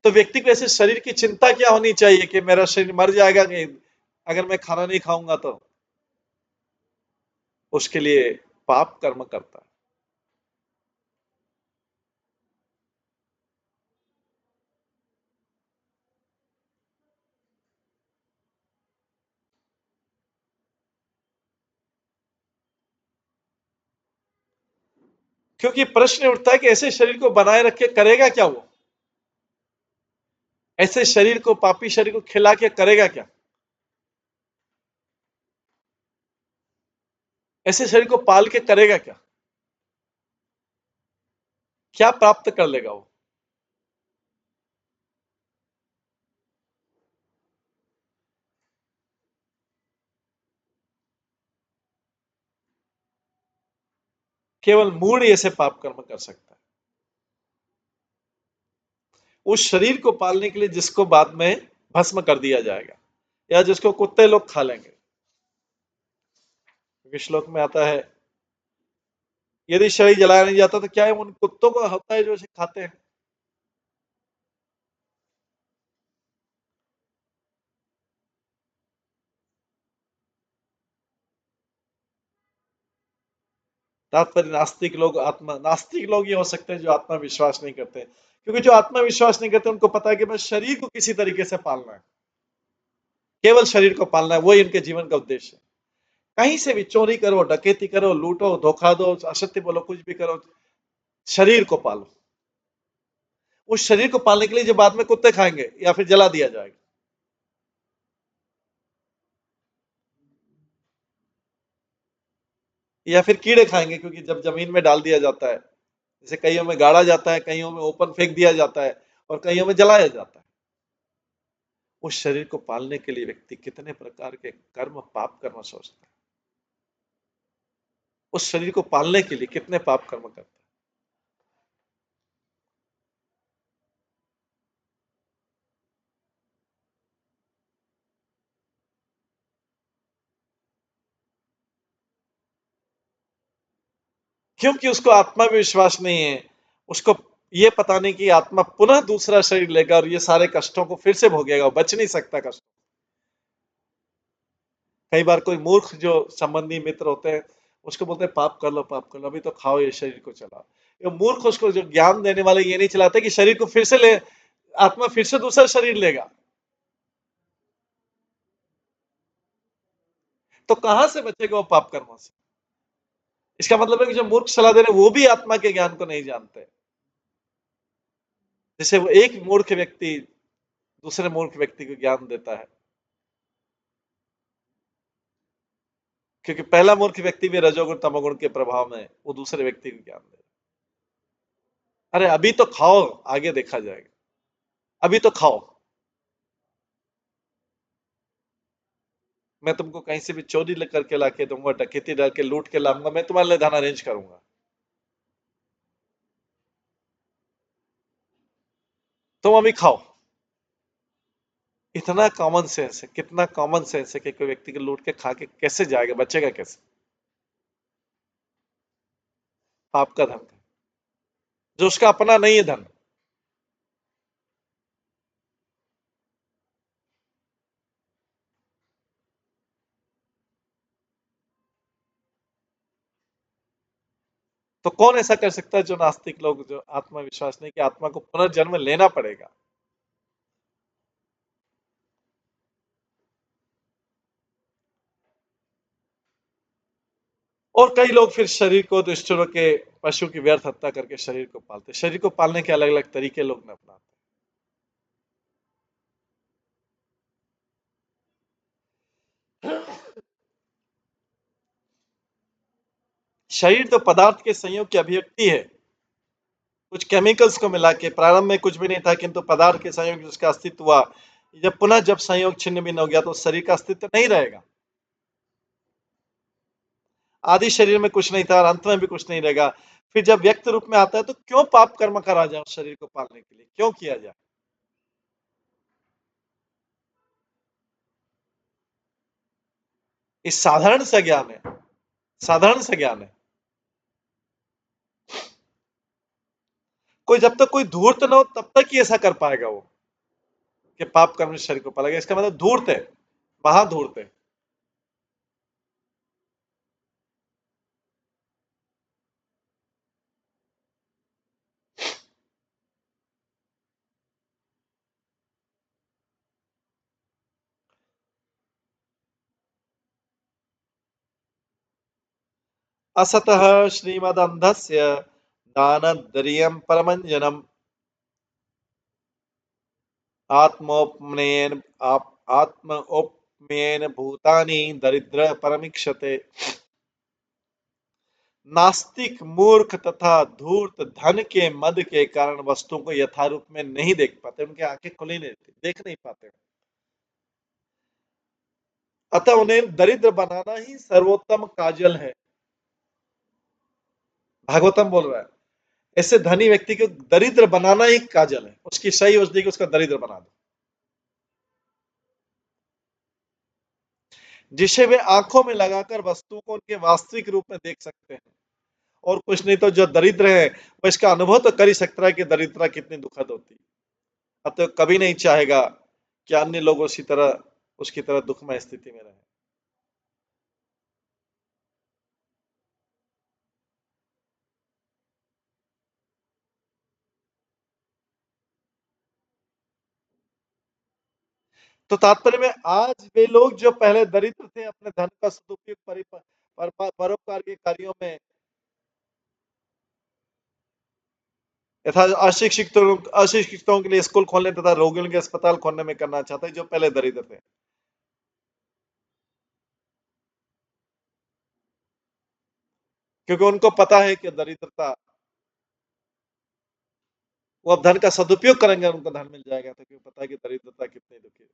[SPEAKER 1] तो व्यक्ति को ऐसे शरीर की चिंता क्या होनी चाहिए कि मेरा शरीर मर जाएगा कि अगर मैं खाना नहीं खाऊंगा तो? उसके लिए पाप कर्म करता है। क्योंकि प्रश्न उठता है कि ऐसे शरीर को बनाए रखे करेगा क्या वो? ऐसे शरीर को, पापी शरीर को खिला के करेगा क्या? ऐसे शरीर को पाल के करेगा क्या? क्या प्राप्त कर लेगा वो? केवल मूढ़ ऐसे पाप कर्म कर सकता है। उस शरीर को पालने के लिए जिसको बाद में भस्म कर दिया जाएगा, या जिसको कुत्ते लोग खा लेंगे। क्योंकि श्लोक में आता है, यदि शरीर जलाया नहीं जाता तो क्या है उन कुत्तों को होता है जो इसे खाते हैं। तात्पर्य नास्तिक लोग ही हो सकते हैं जो आत्मविश्वास नहीं करते, क्योंकि जो आत्मविश्वास नहीं करते उनको पता है कि बस शरीर को किसी तरीके से पालना है, केवल शरीर को पालना है, वही उनके जीवन का उद्देश्य है। कहीं से भी चोरी करो, डकैती करो, लूटो, धोखा दो, असत्य बोलो, कुछ भी करो, शरीर को पालो। उस शरीर को पालने के लिए जो बाद में कुत्ते खाएंगे या फिर जला दिया जाएगा। या फिर कीड़े खाएंगे, क्योंकि जब जमीन में डाल दिया जाता है, जैसे कईयों में गाड़ा जाता है, कईयों में ओपन फेंक दिया जाता है, और कईयों में जलाया जाता है। उस शरीर को पालने के लिए व्यक्ति कितने प्रकार के कर्म, पाप करना सोचता है। उस शरीर को पालने के लिए कितने पाप कर्म करता है। क्योंकि उसको आत्मा में विश्वास नहीं है। उसको ये पता नहीं कि आत्मा पुनः दूसरा शरीर लेगा और ये सारे कष्टों को फिर से भोगेगा, बच नहीं सकता कष्ट। कई बार कोई मूर्ख जो संबंधी मित्र होते हैं, उसको बोलते हैं पाप कर लो, पाप कर लो, अभी तो खाओ, ये शरीर को चलाओ। ये मूर्ख उसको जो ज्ञान देने वाले ये नहीं चलाते कि शरीर को फिर से ले, आत्मा फिर से दूसरा शरीर लेगा, तो कहां से बचेगा वो पाप कर्मों से। इसका मतलब है कि जो मूर्ख सलाह दे रहे हैं वो भी आत्मा के ज्ञान को नहीं जानते। जैसे वो एक मूर्ख व्यक्ति दूसरे मूर्ख व्यक्ति को ज्ञान देता है, क्योंकि पहला मूर्ख व्यक्ति भी रजोगुण तमोगुण के प्रभाव में वो दूसरे व्यक्ति को ज्ञान दे रहा है। अरे अभी तो खाओ, आगे देखा जाएगा, अभी तो खाओ, मैं तुमको कहीं से भी चोरी करके लाके दूंगा, डकैती डाल के लूट के लाऊंगा, मैं तुम्हारे लिए धन अरेंज करूंगा, तुम अभी खाओ। इतना कॉमन सेंस है, कितना कॉमन सेंस है कि कोई व्यक्ति को लूट के खा के कैसे जाएगा, बचेगा कैसे पाप का धन का, जो उसका अपना नहीं है धन। तो कौन ऐसा कर सकता है, जो नास्तिक लोग, जो आत्मा विश्वास नहीं कि आत्मा को पुनर्जन्म लेना पड़ेगा। और कई लोग फिर शरीर को दुष्टों के पशु की व्यर्थ हत्या करके शरीर को पालते, शरीर को पालने के अलग अलग तरीके लोग ने अपनाते। शरीर तो पदार्थ के संयोग की अभिव्यक्ति है, कुछ केमिकल्स को मिला के, प्रारंभ में कुछ भी नहीं था किंतु पदार्थ के संयोग जिसका अस्तित्व हुआ, जब पुनः जब संयोग छिन्न भिन्न हो गया तो शरीर का अस्तित्व नहीं रहेगा। आदि शरीर में कुछ नहीं था और अंत में भी कुछ नहीं रहेगा। फिर जब व्यक्त रूप में आता है तो क्यों पाप कर्म करा जाए, शरीर को पालने के लिए क्यों किया जाए। इस साधारण सा ज्ञान है, साधारण सा ज्ञान है। कोई जब तक कोई धूर्त न हो तब तक ही ऐसा कर पाएगा वो, कि पाप कर्म शरीर को पालेगा। इसका मतलब धूर्त है, महाधूर्त है। असतः श्रीमदंधस्य दानद्रियं परमंजनम आत्मोपमेन आत्मोपमेन भूतानि दरिद्र परमीक्षते। नास्तिक मूर्ख तथा धूर्त धन के मद के कारण वस्तुओं को यथारूप में नहीं देख पाते, उनकी आंखें खुली नहीं रहती, देख नहीं पाते। अतः उन्हें दरिद्र बनाना ही सर्वोत्तम काजल है। भागवतम बोल रहा है, ऐसे धनी व्यक्ति को दरिद्र बनाना ही काजल है, उसकी सही औषधि को उसका दरिद्र बना दो, जिसे वे आंखों में लगाकर वस्तुओं को उनके वास्तविक रूप में देख सकते हैं। और कुछ नहीं तो जो दरिद्र है वो इसका अनुभव तो कर ही सकता है कि दरिद्रता कितनी दुखद होती है। अतः कभी नहीं चाहेगा कि अन्य लोग उसी तरह, उसकी तरह दुखमय स्थिति में रहे। तो तात्पर्य में आज वे लोग जो पहले दरिद्र थे, अपने धन का सदुपयोग परोपकार के कार्यों में, यथा अशिक्षितों के लिए स्कूल खोलने तथा रोगियों के अस्पताल खोलने में करना चाहते हैं, जो पहले दरिद्र थे। क्योंकि उनको पता है कि दरिद्रता, वो अब धन का सदुपयोग करेंगे उनको धन मिल जाएगा, तो क्योंकि पता है कि दरिद्रता कितनी दुखी है।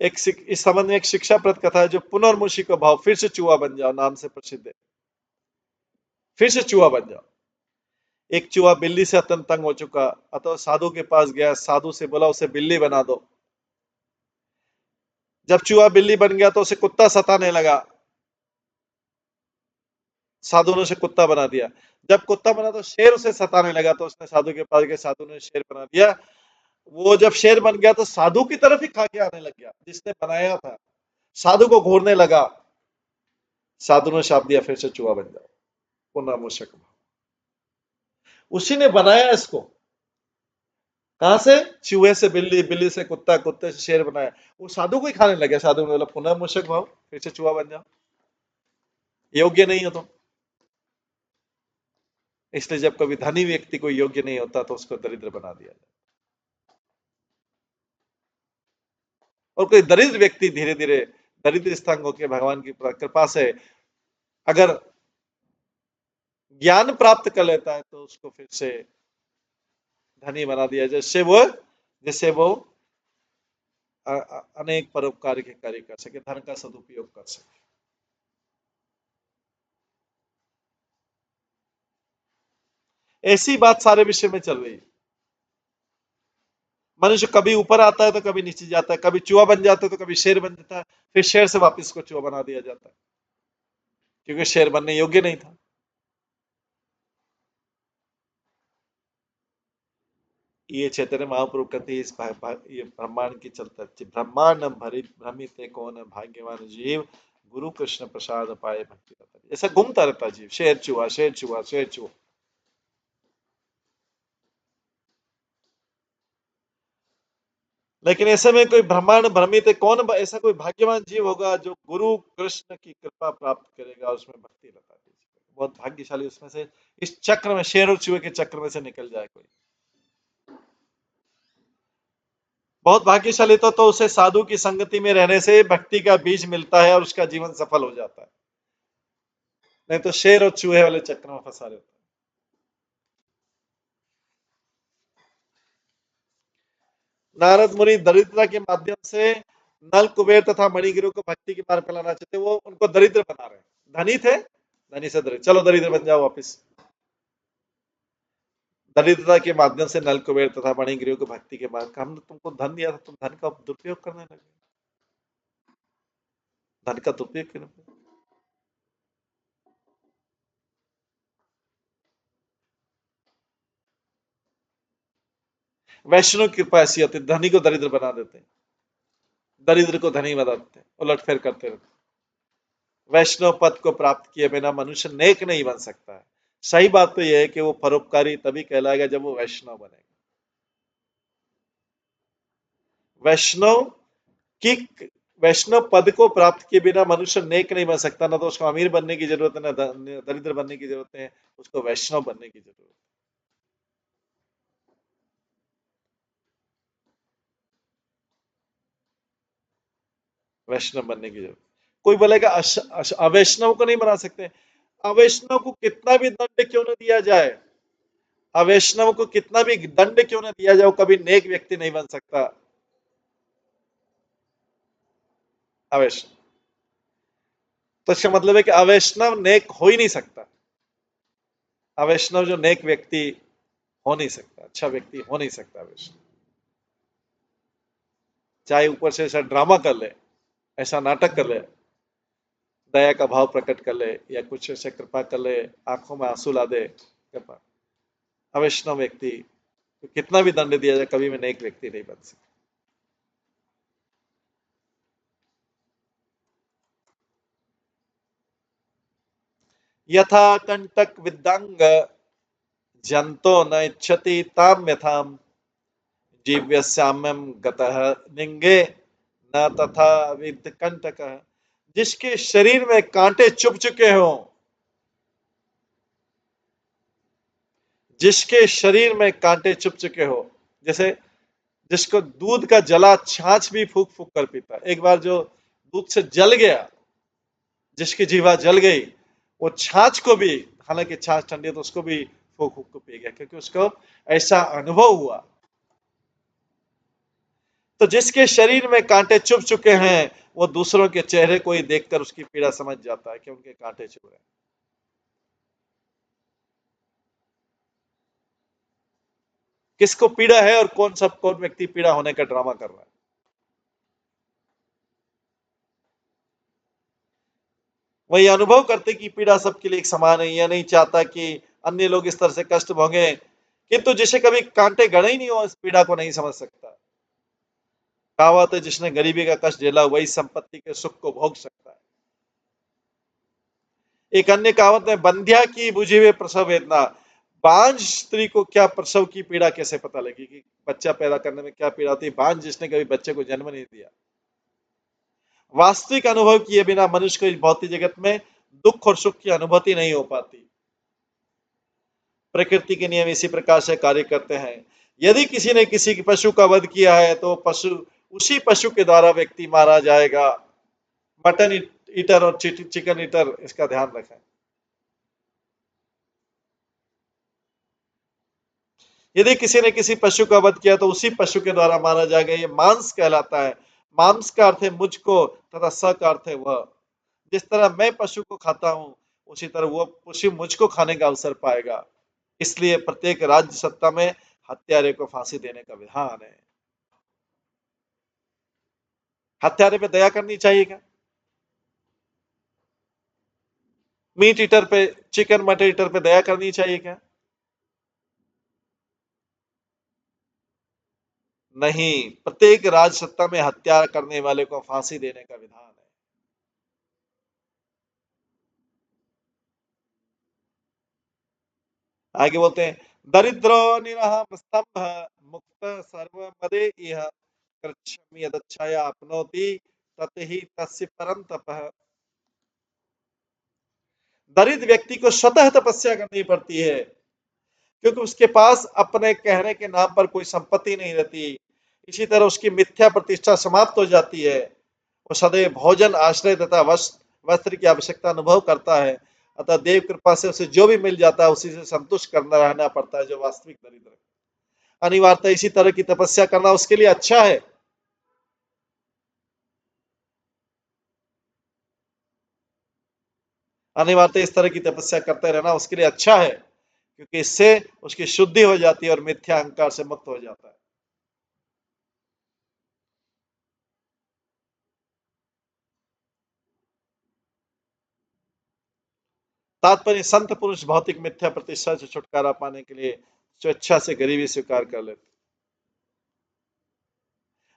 [SPEAKER 1] इस संबंध में एक शिक्षाप्रद कथा है, जो पुनर्मुषि का भाव फिर से चूहा बन जाओ नाम से प्रसिद्ध है। फिर से चूहा बन जाओ। एक चूहा बिल्ली से अत्यंत तंग हो चुका, अतः साधु के पास गया, साधु से बोला उसे बिल्ली बना दो। जब चूहा बिल्ली बन गया तो उसे कुत्ता सताने लगा, साधु ने उसे कुत्ता बना दिया। जब कुत्ता बना तो शेर उसे सताने लगा, तो उसने साधु के पास गया, साधु ने शेर बना दिया। वो जब शेर बन गया तो साधु की तरफ ही खा के आने लग गया, जिसने बनाया था, साधु को घूरने लगा। साधु ने शाप दिया, फिर से चूहा बन जाओ, पुनः मूषक भाव। उसी ने बनाया इसको। कहां से? चूहे से बिल्ली, बिल्ली से कुत्ता, कुत्ते से शेर बनाया। वो साधु को ही खाने लगे। साधु ने बोला पुनः मूषक भाव, फिर से चूहा बन जाओ, योग्य नहीं हो तो। इसलिए जब कभी धनी व्यक्ति कोई योग्य नहीं होता तो उसको दरिद्र बना दिया जाए, और कोई दरिद्र व्यक्ति धीरे धीरे दरिद्र स्थान होकर भगवान की कृपा से अगर ज्ञान प्राप्त कर लेता है तो उसको फिर से धनी बना दिया जाए, जिससे वो अनेक परोपकार के कार्य कर सके, धन का सदुपयोग कर सके। ऐसी बात सारे विषय में चल रही है। मनुष्य कभी ऊपर आता है तो कभी नीचे जाता है, कभी चूहा बन जाता है तो कभी शेर बन जाता है, फिर शेर से वापस को चूहा बना दिया जाता है, क्योंकि शेर बनने योग्य नहीं था। ये चैतन्य महाप्रभु कहते हैं, ये ब्रह्मांड की चलता है, ब्रह्मांड भ्रमित कौन भाग्यवान जीव, गुरु कृष्ण प्रसाद पाए भक्ति रतन। ऐसा घूमता रहता जीव, शेर चूहा, शेर चूहा, शेर चूहा। लेकिन ऐसे में कोई ब्रह्मांड भ्रमित है कौन, ऐसा कोई भाग्यवान जीव होगा जो गुरु कृष्ण की कृपा प्राप्त करेगा, उसमें भक्ति लता दीजिए। बहुत भाग्यशाली उसमें से, इस चक्र में, शेर और चूहे के चक्र में से निकल जाए कोई। बहुत भाग्यशाली तो उसे साधु की संगति में रहने से भक्ति का बीज मिलता है और उसका जीवन सफल हो जाता है, नहीं तो शेर और चूहे वाले चक्र में फंसा रहता है। नारद मुनि दरिद्रता के माध्यम से नल कुबेर तथा मणिगिरों को भक्ति के मार्ग पर लाना चाहते, वो उनको दरिद्र बना रहे हैं। धनी थे, धनी से दरिद्र, चलो दरिद्र बन जाओ वापिस। दरिद्रता के माध्यम से नल कुबेर तथा मणिगिरियों को भक्ति के मार्ग, हमने तुमको धन दिया था, तुम धन का दुरुपयोग करने लगे, धन का दुरुपयोग क्यों? वैष्णव की कृपा ऐसी होती है, धनी को दरिद्र बना देते, दरिद्र को धनी बना देते, उलटफेर करते रहते। वैष्णव पद को प्राप्त किए बिना मनुष्य नेक नहीं बन सकता है। सही बात तो यह है कि वो परोपकारी तभी कहलाएगा जब वो वैष्णव बनेगा। वैष्णव की वैष्णव पद को प्राप्त किए बिना मनुष्य नेक नहीं बन सकता, ना तो उसको अमीर बनने की जरूरत है, ना दरिद्र बनने की जरूरत है, उसको वैष्णव बनने की जरूरत है, वैष्णव बनने की जरूरत। कोई बोलेगा अवैष्णव को नहीं बना सकते। अवैष्णव को कितना भी दंड क्यों न दिया जाए, अवैष्णव को कितना भी दंड क्यों न दिया जाए, कभी नेक व्यक्ति नहीं बन सकता अवैष्णव। तो इसका मतलब है कि अवैष्णव नेक हो ही नहीं सकता। अवैष्णव जो नेक व्यक्ति हो नहीं सकता, अच्छा व्यक्ति हो नहीं सकता वैष्णव। चाहे ऊपर से ऐसा ड्रामा कर ले, ऐसा नाटक कर ले, दया का भाव प्रकट कर ले, या कुछ ऐसे कृपा कर ले, आंखों में आंसू ला दे, कृपा, अवैष्णव व्यक्ति तो कितना भी दंड दिया जाए कभी भी नेक व्यक्ति नहीं बन सकता। यथा कंटक विद्यांग जंतो न इच्छति ताम यथाम, जीव्यस्याम्यम गतः निंगे न तथा विद कंटक। जिसके शरीर में कांटे चुभ चुके हों, जिसके शरीर में कांटे चुभ चुके हो, जैसे जिसको दूध का जला छाछ भी फूक फूक कर पीता है। एक बार जो दूध से जल गया, जिसकी जीवा जल गई, वो छाछ को भी, हालांकि छाछ ठंडी है तो उसको भी फूक फूक को पी गया, क्योंकि उसको ऐसा अनुभव हुआ। तो जिसके शरीर में कांटे चुभ चुके हैं, वो दूसरों के चेहरे को ही देखकर उसकी पीड़ा समझ जाता है कि उनके कांटे चुभ रहे हैं। किसको पीड़ा है और कौन व्यक्ति पीड़ा होने का ड्रामा कर रहा है। वही अनुभव करते कि पीड़ा सबके लिए एक समान है, या नहीं चाहता कि अन्य लोग इस तरह से कष्ट भोगे, किंतु जिसे कभी कांटे गड़े ही नहीं हो, इस पीड़ा को नहीं समझ सकता। कहावत है, जिसने गरीबी का कष्ट झेला वही संपत्ति के सुख को भोग सकता है। एक अन्य कहावत है, बंध्या की बुझी हुई प्रसव वेदना। बांझ स्त्री को क्या प्रसव की पीड़ा कैसे पता लगी कि बच्चा पैदा करने में क्या पीड़ा होती है, बांझ जिसने कभी बच्चे को जन्म नहीं दिया। वास्तविक अनुभव किए बिना मनुष्य को इस भौतिक जगत में दुख और सुख की अनुभूति नहीं हो पाती। प्रकृति के नियम इसी प्रकार से कार्य करते हैं। यदि किसी ने किसी पशु का वध किया है तो पशु उसी पशु के द्वारा व्यक्ति मारा जाएगा। मटन ईटर और चिकन ईटर, इसका ध्यान रखें। यदि किसी ने किसी पशु का वध किया तो उसी पशु के द्वारा मारा जाएगा। ये मांस कहलाता है। मांस का अर्थ है मुझको तथा स का अर्थ है वह। जिस तरह मैं पशु को खाता हूं, उसी तरह वो पशु मुझको खाने का अवसर पाएगा। इसलिए प्रत्येक राज्य सत्ता में हत्यारे को फांसी देने का विधान है। हत्यारे पे दया करनी चाहिए क्या? मीट ईटर पे, चिकन मटन ईटर पे दया करनी चाहिए क्या? नहीं, प्रत्येक राज सत्ता में हत्या करने वाले को फांसी देने का विधान है। आगे बोलते हैं, दरिद्रो निरह स्तंभ मुक्त सर्व मदे इह कृच्छम यदच्छाया अपनोति ततहि तस्य परम तपः। दरिद्र व्यक्ति को स्वतः तपस्या करनी पड़ती है, क्योंकि उसके पास अपने कहने के नाम पर कोई संपत्ति नहीं रहती। इसी तरह उसकी मिथ्या प्रतिष्ठा समाप्त हो जाती है। वो सदैव भोजन, आश्रय तथा वस्त्र की आवश्यकता अनुभव करता है। अतः देव कृपा से उसे जो भी मिल जाता है उसी से संतुष्ट करना रहना पड़ता है, जो वास्तविक दरिद्र है। अनिवार्यता इसी तरह की तपस्या करना उसके लिए अच्छा है। अनिवार्यता इस तरह की तपस्या करते रहना उसके लिए अच्छा है, क्योंकि इससे उसकी शुद्धि हो जाती है और मिथ्या अहंकार से मुक्त हो जाता है। तात्पर्य, संत पुरुष भौतिक मिथ्या प्रतिष्ठा से छुटकारा पाने के लिए स्वेच्छा से गरीबी स्वीकार कर लेते।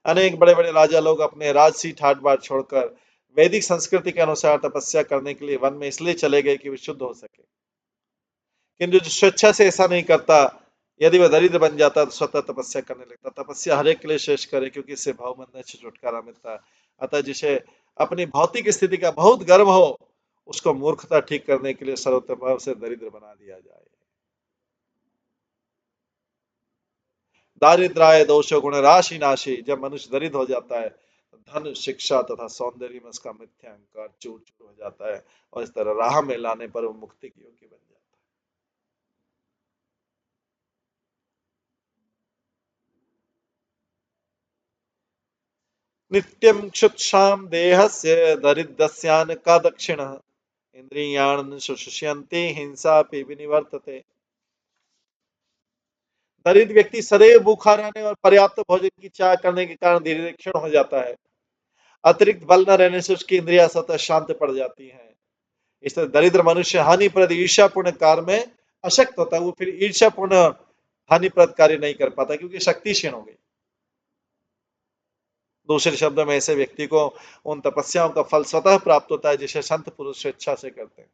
[SPEAKER 1] अनेक बड़े बड़े राजा लोग अपने राजसी ठाट बाट छोड़कर वैदिक संस्कृति के अनुसार तपस्या करने के लिए वन में इसलिए चले गए कि वे शुद्ध हो सके। किंतु जो स्वेच्छा से ऐसा नहीं करता, यदि वह दरिद्र बन जाता तो स्वतः तपस्या करने लगता। तपस्या हर एक के लिए श्रेष्ठ करे, क्योंकि इससे भावबंधन से छुटकारा मिलता है। अतः जिसे अपनी भौतिक स्थिति का बहुत गर्व हो, उसको मूर्खता ठीक करने के लिए सर्वोत्तम भाव से दरिद्र बना दिया जाए। दारिद्राय दोषो गुण राशि नाशी। जब मनुष्य दरिद्र हो जाता है, धन, शिक्षा तथा सौंदर्य में उसका मिथ्या अहंकार चूर चूर हो जाता है, और इस तरह राह में लाने पर वो मुक्ति की योग्य बन जाता है। नित्यं क्षुत्क्षाम देहस्य दरिद्रस्यान का दक्षिण इंद्रियाण शुष्यन्ते हिंसा पे विनिवर्तते। दरिद्र व्यक्ति सदैव भूखा रहने और पर्याप्त भोजन की चाह करने के कारण धीरे धीरे क्षीण हो जाता है। अतिरिक्त बल न रहने से उसकी इंद्रियां सतह शांत पड़ जाती हैं। इस तरह दरिद्र मनुष्य हानिप्रद ईर्ष्यापूर्ण कार्य में अशक्त होता है। वो फिर ईर्ष्यापूर्ण हानिप्रद कार्य नहीं कर पाता, क्योंकि शक्ति क्षीण हो गई। दूसरे शब्दों में ऐसे व्यक्ति को उन तपस्याओं का फल स्वतः प्राप्त होता है जिसे संत पुरुष स्वेच्छा से करते हैं।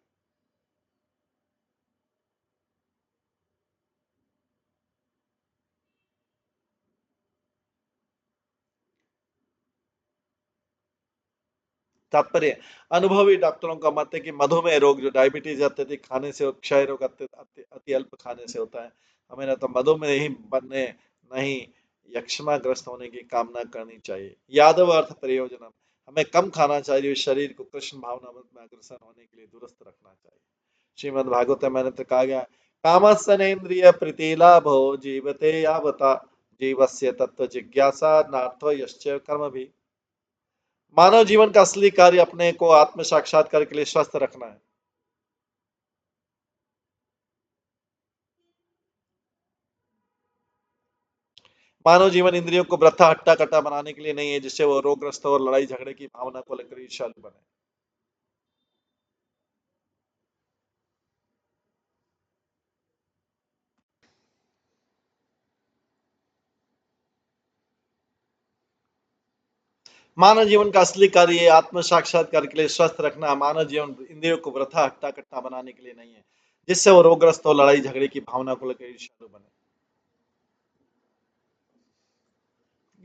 [SPEAKER 1] तात्पर्य, अनुभवी डॉक्टरों का मत है कि मधुमेह रोग, जो डायबिटीज अत्यधिक खाने से और क्षय रोग अति अल्प खाने से होता है, हमें न तो मधुमेह ही बनने, नहीं यक्षमाग्रस्त होने की कामना करनी चाहिए। यादव अर्थ प्रयोजनम, हमें कम खाना चाहिए, शरीर को कृष्ण भावना में अग्रसर होने के लिए दुरुस्त रखना चाहिए। श्रीमद् भागवत में मैंने तो कहा गया, कामस्नेन्द्रिय प्रीतिलाभो जीवते यावता जीवस्य तत्व जिज्ञासा नार्थो यश्च कर्म भी। मानव जीवन का असली कार्य अपने को आत्म साक्षात्कार के लिए स्वस्थ रखना है। मानव जीवन इंद्रियों को वृथा हट्टा कट्टा बनाने के लिए नहीं है, जिससे वो रोगग्रस्त और लड़ाई झगड़े की भावना को लेकर ईर्ष्यालु बने। मानव जीवन का असली कार्य आत्म साक्षात्कार के लिए स्वस्थ रखना। मानव जीवन इंद्रियों को वृथा हट्टा कट्टा बनाने के लिए नहीं है, जिससे वो रोगग्रस्त हो, लड़ाई झगड़े की भावना को लेकर ईर्ष्यालु बने।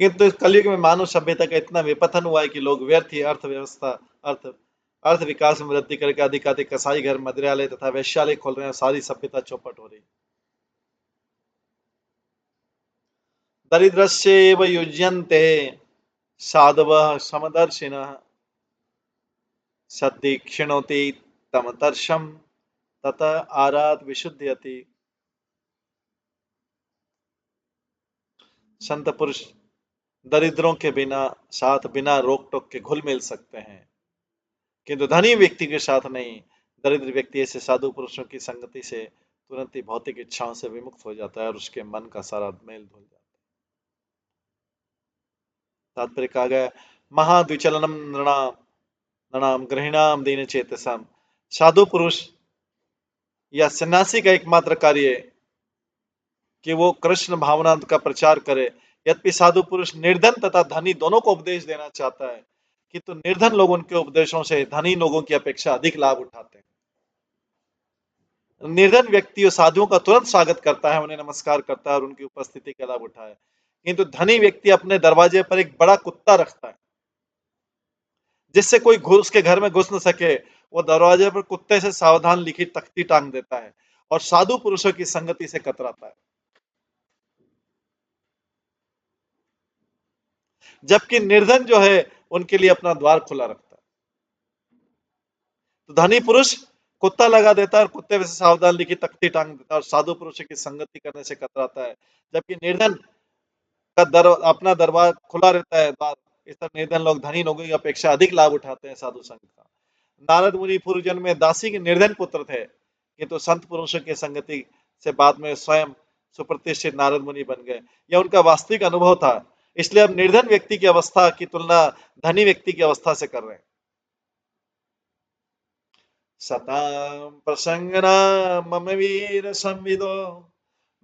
[SPEAKER 1] किंतु कलयुग में मानव सभ्यता का इतना विपतन हुआ है कि लोग व्यर्थ ही अर्थव्यवस्था अर्थ अर्थ विकास में वृद्धि करके अधिकाधिक कसाई घर, मदिरालय तथा वैश्यालय खोल रहे हैं। सारी सभ्यता चौपट हो रही। दरिद्रस्यैव युज्यन्ते साधवः समदर्शिनः सद्धि क्षिणोति तमतर्षम तत आरात विशुद्धयति। संत पुरुष दरिद्रों के बिना साथ बिना रोक टोक के घुल मिल सकते हैं, किंतु धनी व्यक्ति के साथ नहीं। दरिद्र व्यक्ति ऐसे साधु पुरुषों की संगति से तुरंत ही भौतिक इच्छाओं से विमुक्त हो जाता है और उसके मन का सारा मेल धुल जाता है। तात्पर्य कहा गया, महाद्विचलनम नृणाम नृणाम गृहिणाम दीन चेतसम। साधु पुरुष या सन्यासी का एकमात्र कार्य कि वो कृष्ण भावना का प्रचार करे। यद्यपि साधु पुरुष निर्धन तथा धनी दोनों को उपदेश देना चाहता है, किंतु निर्धन लोग उनके उपदेशों से धनी लोगों की अपेक्षा अधिक लाभ उठाते हैं। निर्धन व्यक्ति साधुओं का तुरंत स्वागत करता है, उन्हें नमस्कार करता है और उनकी उपस्थिति का लाभ उठाए, किंतु धनी व्यक्ति अपने दरवाजे पर एक बड़ा कुत्ता रखता है, जिससे कोई उसके घर में घुस न सके। वो दरवाजे पर कुत्ते से सावधान लिखी तख्ती टांग देता है और साधु पुरुषों की संगति से कतराता है, जबकि निर्धन जो है उनके लिए अपना द्वार खुला रखता है। तो धनी पुरुष कुत्ता लगा देता है और कुत्ते में से सावधान लिखी तख्ती टांग देता है और साधु पुरुषों की संगति करने से कतराता है, जबकि निर्धन का अपना दरबार खुला रहता है द्वार। इस तरह निर्धन लोग धनी लोगों की अपेक्षा अधिक लाभ उठाते हैं साधु संघ का। नारद मुनि पूर्व जन्म में दासी के निर्धन पुत्र थे, किंतु संत पुरुषों की संगति से बाद में स्वयं सुप्रतिष्ठित नारद मुनि बन गए। यह उनका वास्तविक अनुभव था, इसलिए अब निर्धन व्यक्ति की अवस्था की तुलना धनी व्यक्ति की अवस्था से कर रहे हैं। सतां प्रसंगना मम वीर संविदो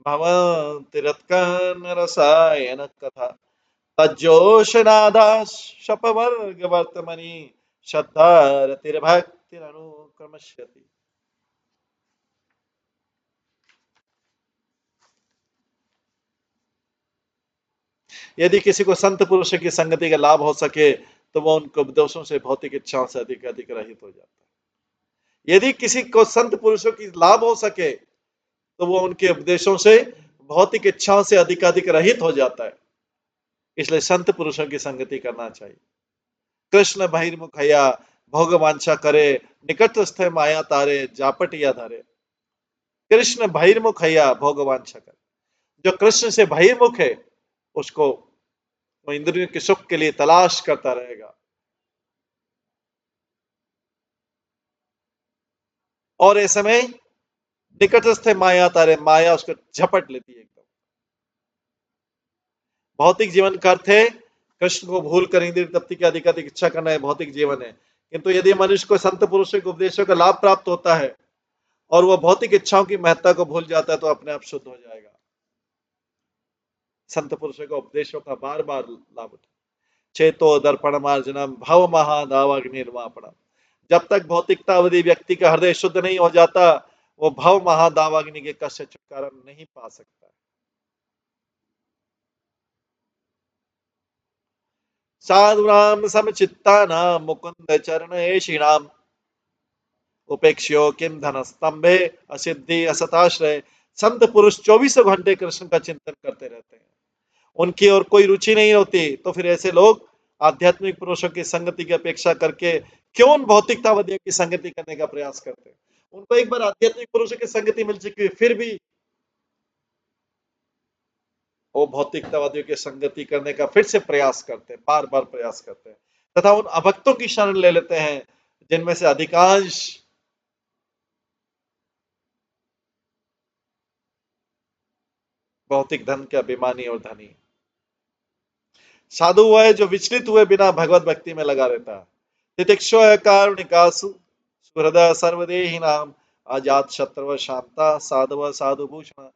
[SPEAKER 1] भवतिरत्कन रसायन कथा तज्जोषनादा शपवर्ग वर्तमनि श्रद्धारतिर्भक्तिरनुक्रमश्यति। यदि किसी को संत पुरुषों की संगति का लाभ हो सके तो वह उनके उपदेशों से भौतिक इच्छाओं से अधिक अधिक रहित हो जाता है। यदि किसी को संत पुरुषों की लाभ हो सके तो वह उनके उपदेशों से भौतिक इच्छाओं से अधिक अधिक रहित हो जाता है। इसलिए संत पुरुषों की संगति करना चाहिए। कृष्ण बहिर्मुखया भोग वांछा करे निकटस्थ माया तारे जापटिया धारे। कृष्ण बहिर्मुखया भोग वांछा करे, जो कृष्ण से बहिर्मुख है उसको वो इंद्रियों के सुख के लिए तलाश करता रहेगा, और ऐसे में निकटस्थ माया तारे, माया उसको झपट लेती है एकदम। भौतिक जीवन का अर्थ है कृष्ण को भूल कर इंद्रिय तृप्ति की अधिकाधिक इच्छा करना है, भौतिक जीवन है। किंतु यदि मनुष्य को संत पुरुषों के उपदेशों का लाभ प्राप्त होता है और वह भौतिक इच्छाओं की महत्ता को भूल जाता है तो अपने आप शुद्ध हो जाएगा। संत पुरुषों के उपदेशों का बार बार लाभ उठा। चेतो दर्पण मार्जनम भव महादावाग्निर्वापणम। जब तक भौतिकतावादी व्यक्ति का हृदय शुद्ध नहीं हो जाता वो भव महादावाग्नि के कष्ट से छुटकारा नहीं पा सकता। साधुनाम समचित्तानाम मुकुंद चरणेशिणाम उपेक्ष्यो किम धन स्तंभे असिद्धि असताश्रय। संत पुरुष 24 घंटे कृष्ण का चिंतन करते रहते हैं, उनकी और कोई रुचि नहीं होती, तो फिर ऐसे लोग आध्यात्मिक पुरुषों की संगति की अपेक्षा करके क्यों उन भौतिकतावादियों की संगति करने का प्रयास करते हैं। उनको एक बार आध्यात्मिक पुरुषों की संगति मिल चुकी है, फिर भी वो भौतिकतावादियों की संगति करने का फिर से प्रयास करते हैं, बार बार प्रयास करते हैं तथा उन अभक्तों की शरण ले लेते हैं जिनमें से अधिकांश भौतिक धन के अभिमानी और धनी। साधु वह है जो विचलित हुए बिना भगवत भक्ति में लगा रहता है। तितिक्षु कारुणिकासु सुहृदय सर्वदेही नाम अजात शत्रु शांता साधव साधु भूषण।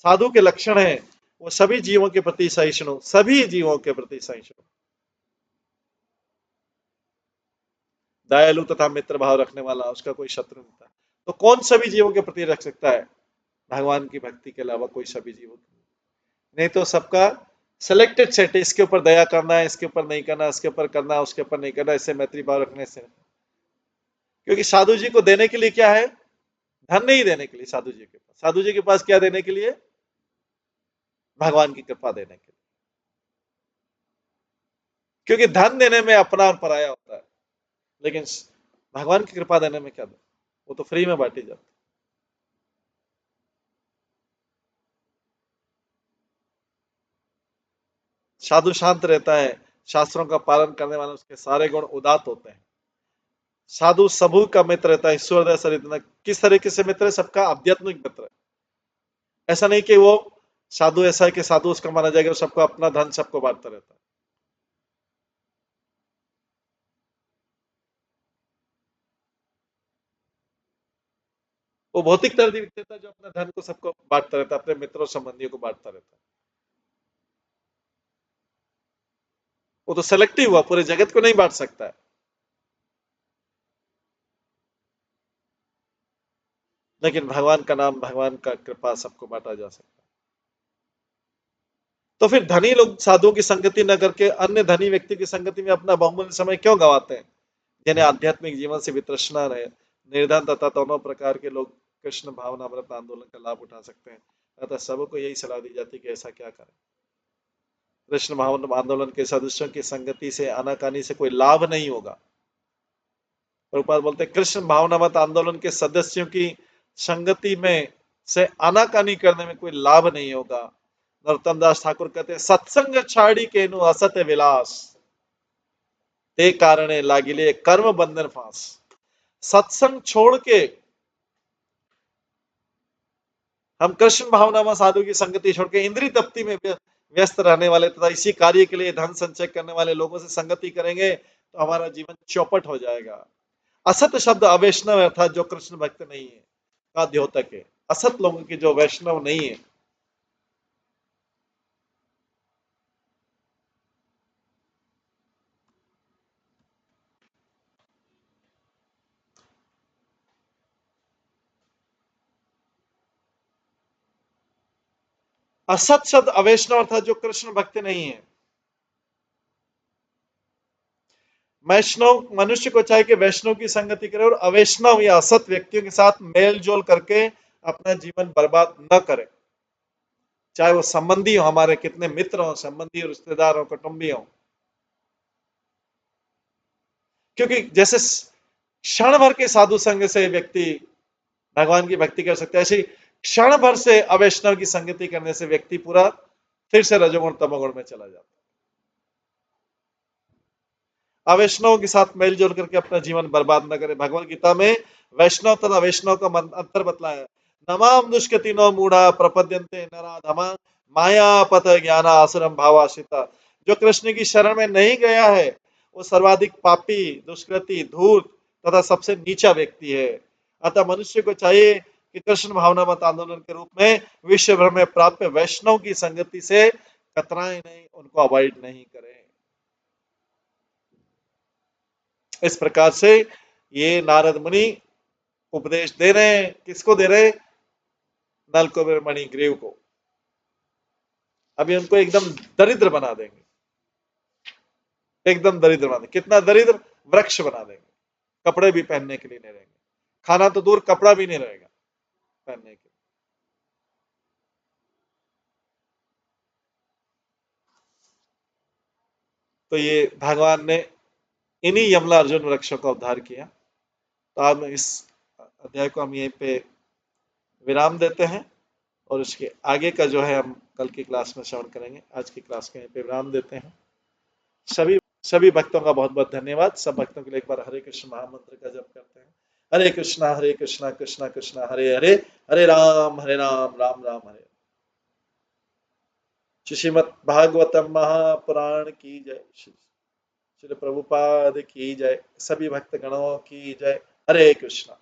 [SPEAKER 1] साधु के लक्षण है वो सभी जीवों के प्रति सहिष्णु, सभी जीवों के प्रति सहिष्णु। दयालु तथा मित्र भाव रखने वाला, उसका कोई शत्रु नहीं था। तो कौन सभी जीवों के प्रति रख सकता है? भगवान की भक्ति के अलावा कोई सभी जीवों नहीं, तो सबका सेलेक्टेड सेट है, इसके ऊपर दया करना है, इसके ऊपर नहीं करना, इसके ऊपर करना, उसके ऊपर नहीं करना, इससे मैत्री भाव रखने से। क्योंकि साधु जी को देने के लिए क्या है? धन नहीं देने के लिए साधु जी के पास, साधु जी के पास क्या देने के लिए? भगवान की कृपा देने के लिए। क्योंकि धन देने में अपना और पराया होता है, लेकिन भगवान की कृपा देने में क्या दे? वो तो फ्री में बांटी जाती। साधु शांत रहता है, शास्त्रों का पालन करने वाले, उसके सारे गुण उदात्त होते हैं। साधु सबू का मित्र रहता है, ईश्वर इतना किस तरीके से मित्र है? सबका आध्यात्मिक मित्र है। ऐसा नहीं कि वो साधु ऐसा है कि साधु उसका माना जाएगा, सबको अपना धन सबको बांटता रहता है। वो भौतिक तरह विक्रेता जो अपना धन को सबको बांटता रहता है, अपने मित्रों संबंधियों को बांटता रहता है। वो तो सेलेक्टिव हुआ, पूरे जगत को नहीं बांट सकता है। लेकिन भगवान का नाम, भगवान का कृपा सबको बांटा जा सकता है। तो फिर धनी लोग साधुओं की संगति न करके अन्य धनी व्यक्ति की संगति में अपना बहुमूल्य समय क्यों गंवाते हैं? जिन्हें आध्यात्मिक जीवन से वितृष्णा रहे, निर्धन तथा दोनों प्रकार के लोग कृष्ण भावनामृत आंदोलन का लाभ उठा सकते हैं। अतः सबको यही सलाह दी जाती है कि ऐसा क्या करें। कृष्ण भावना आंदोलन के सदस्यों की संगति से आनाकानी से कोई लाभ नहीं होगा। प्रभुपाद बोलते हैं कृष्ण भावनामत आंदोलन के सदस्यों की संगति में से आनाकानी करने में कोई लाभ नहीं होगा। नरोत्तम दास ठाकुर कहते हैं सत्संग छाड़ी केनु असत्य विलास ते कारणे लागिले कर्म बंधन फांस। सत्संग छोड़ के हम कृष्ण भावनामा साधु की संगति छोड़ के इंद्रिय तप्ति में व्यस्त रहने वाले तथा इसी कार्य के लिए धन संचय करने वाले लोगों से संगति करेंगे तो हमारा जीवन चौपट हो जाएगा। असत शब्द अवैष्णव अर्थात जो कृष्ण भक्त नहीं है का द्योतक है। असत लोगों की जो वैष्णव नहीं है, असत शब्द अवैष्णव अर्थात जो कृष्ण भक्त नहीं है। वैष्णव मनुष्य को चाहे कि वैष्णव की संगति करे और अवैष्णव या असत व्यक्तियों के साथ मेल जोल करके अपना जीवन बर्बाद न करे, चाहे वो संबंधी हो, हमारे कितने मित्र हो, संबंधी रिश्तेदार हो, कुटुंबी हो। क्योंकि जैसे क्षण भर के साधु संग से व्यक्ति भगवान की भक्ति कर सकता है, ऐसे क्षण भर से अवैष्णव की संगति करने से व्यक्ति पूरा फिर से रजोगुण तमोगुण में चला जाता है। अवैष्णव के साथ मेल जोल करके अपना जीवन बर्बाद न करे। भगवत गीता में वैष्णव तथा वैष्णव का अंतर बतलाया। नमाम दुष्कृतिनो मूढ़ा प्रपद्यन्ते नराधमा माया पथ ज्ञाना आसुरम भावाश्रिता। जो कृष्ण की शरण में नहीं गया है वो सर्वाधिक पापी, दुष्कृति, धूर्त तथा सबसे नीचा व्यक्ति है। अतः मनुष्य को चाहिए कि कृष्ण भावना मत आंदोलन के रूप में विश्व भर में प्राप्त वैष्णव की संगति से कतराए नहीं, उनको अवॉइड नहीं करें। इस प्रकार से ये नारद मुनि उपदेश दे रहे हैं। किसको दे रहे? नलकुबेर मणिग्रीव को। अभी उनको एकदम दरिद्र बना देंगे, एकदम दरिद्र बना देंगे। कितना दरिद्र? वृक्ष बना देंगे, कपड़े भी पहनने के लिए नहीं रहेंगे, खाना तो दूर, कपड़ा भी नहीं रहेगा पहनने के लिए। तो ये भगवान ने इन्हीं यमला अर्जुन वृक्षों का उद्धार किया। तो अब इस अध्याय को हम यहीं पे विराम देते हैं और उसके आगे का जो है हम कल की क्लास में श्रवण करेंगे। आज की क्लास को यहीं पे विराम देते हैं। सभी भक्तों का बहुत बहुत धन्यवाद। सब भक्तों के लिए एक बार हरे कृष्ण महामंत्र का जप करते हैं। हरे कृष्णा कृष्णा कृष्णा हरे हरे, हरे राम राम राम हरे। श्रीमद् भागवतम महापुराण की जय, श्री प्रभुपाद की जय, सभी भक्त गणों की जय। हरे कृष्णा।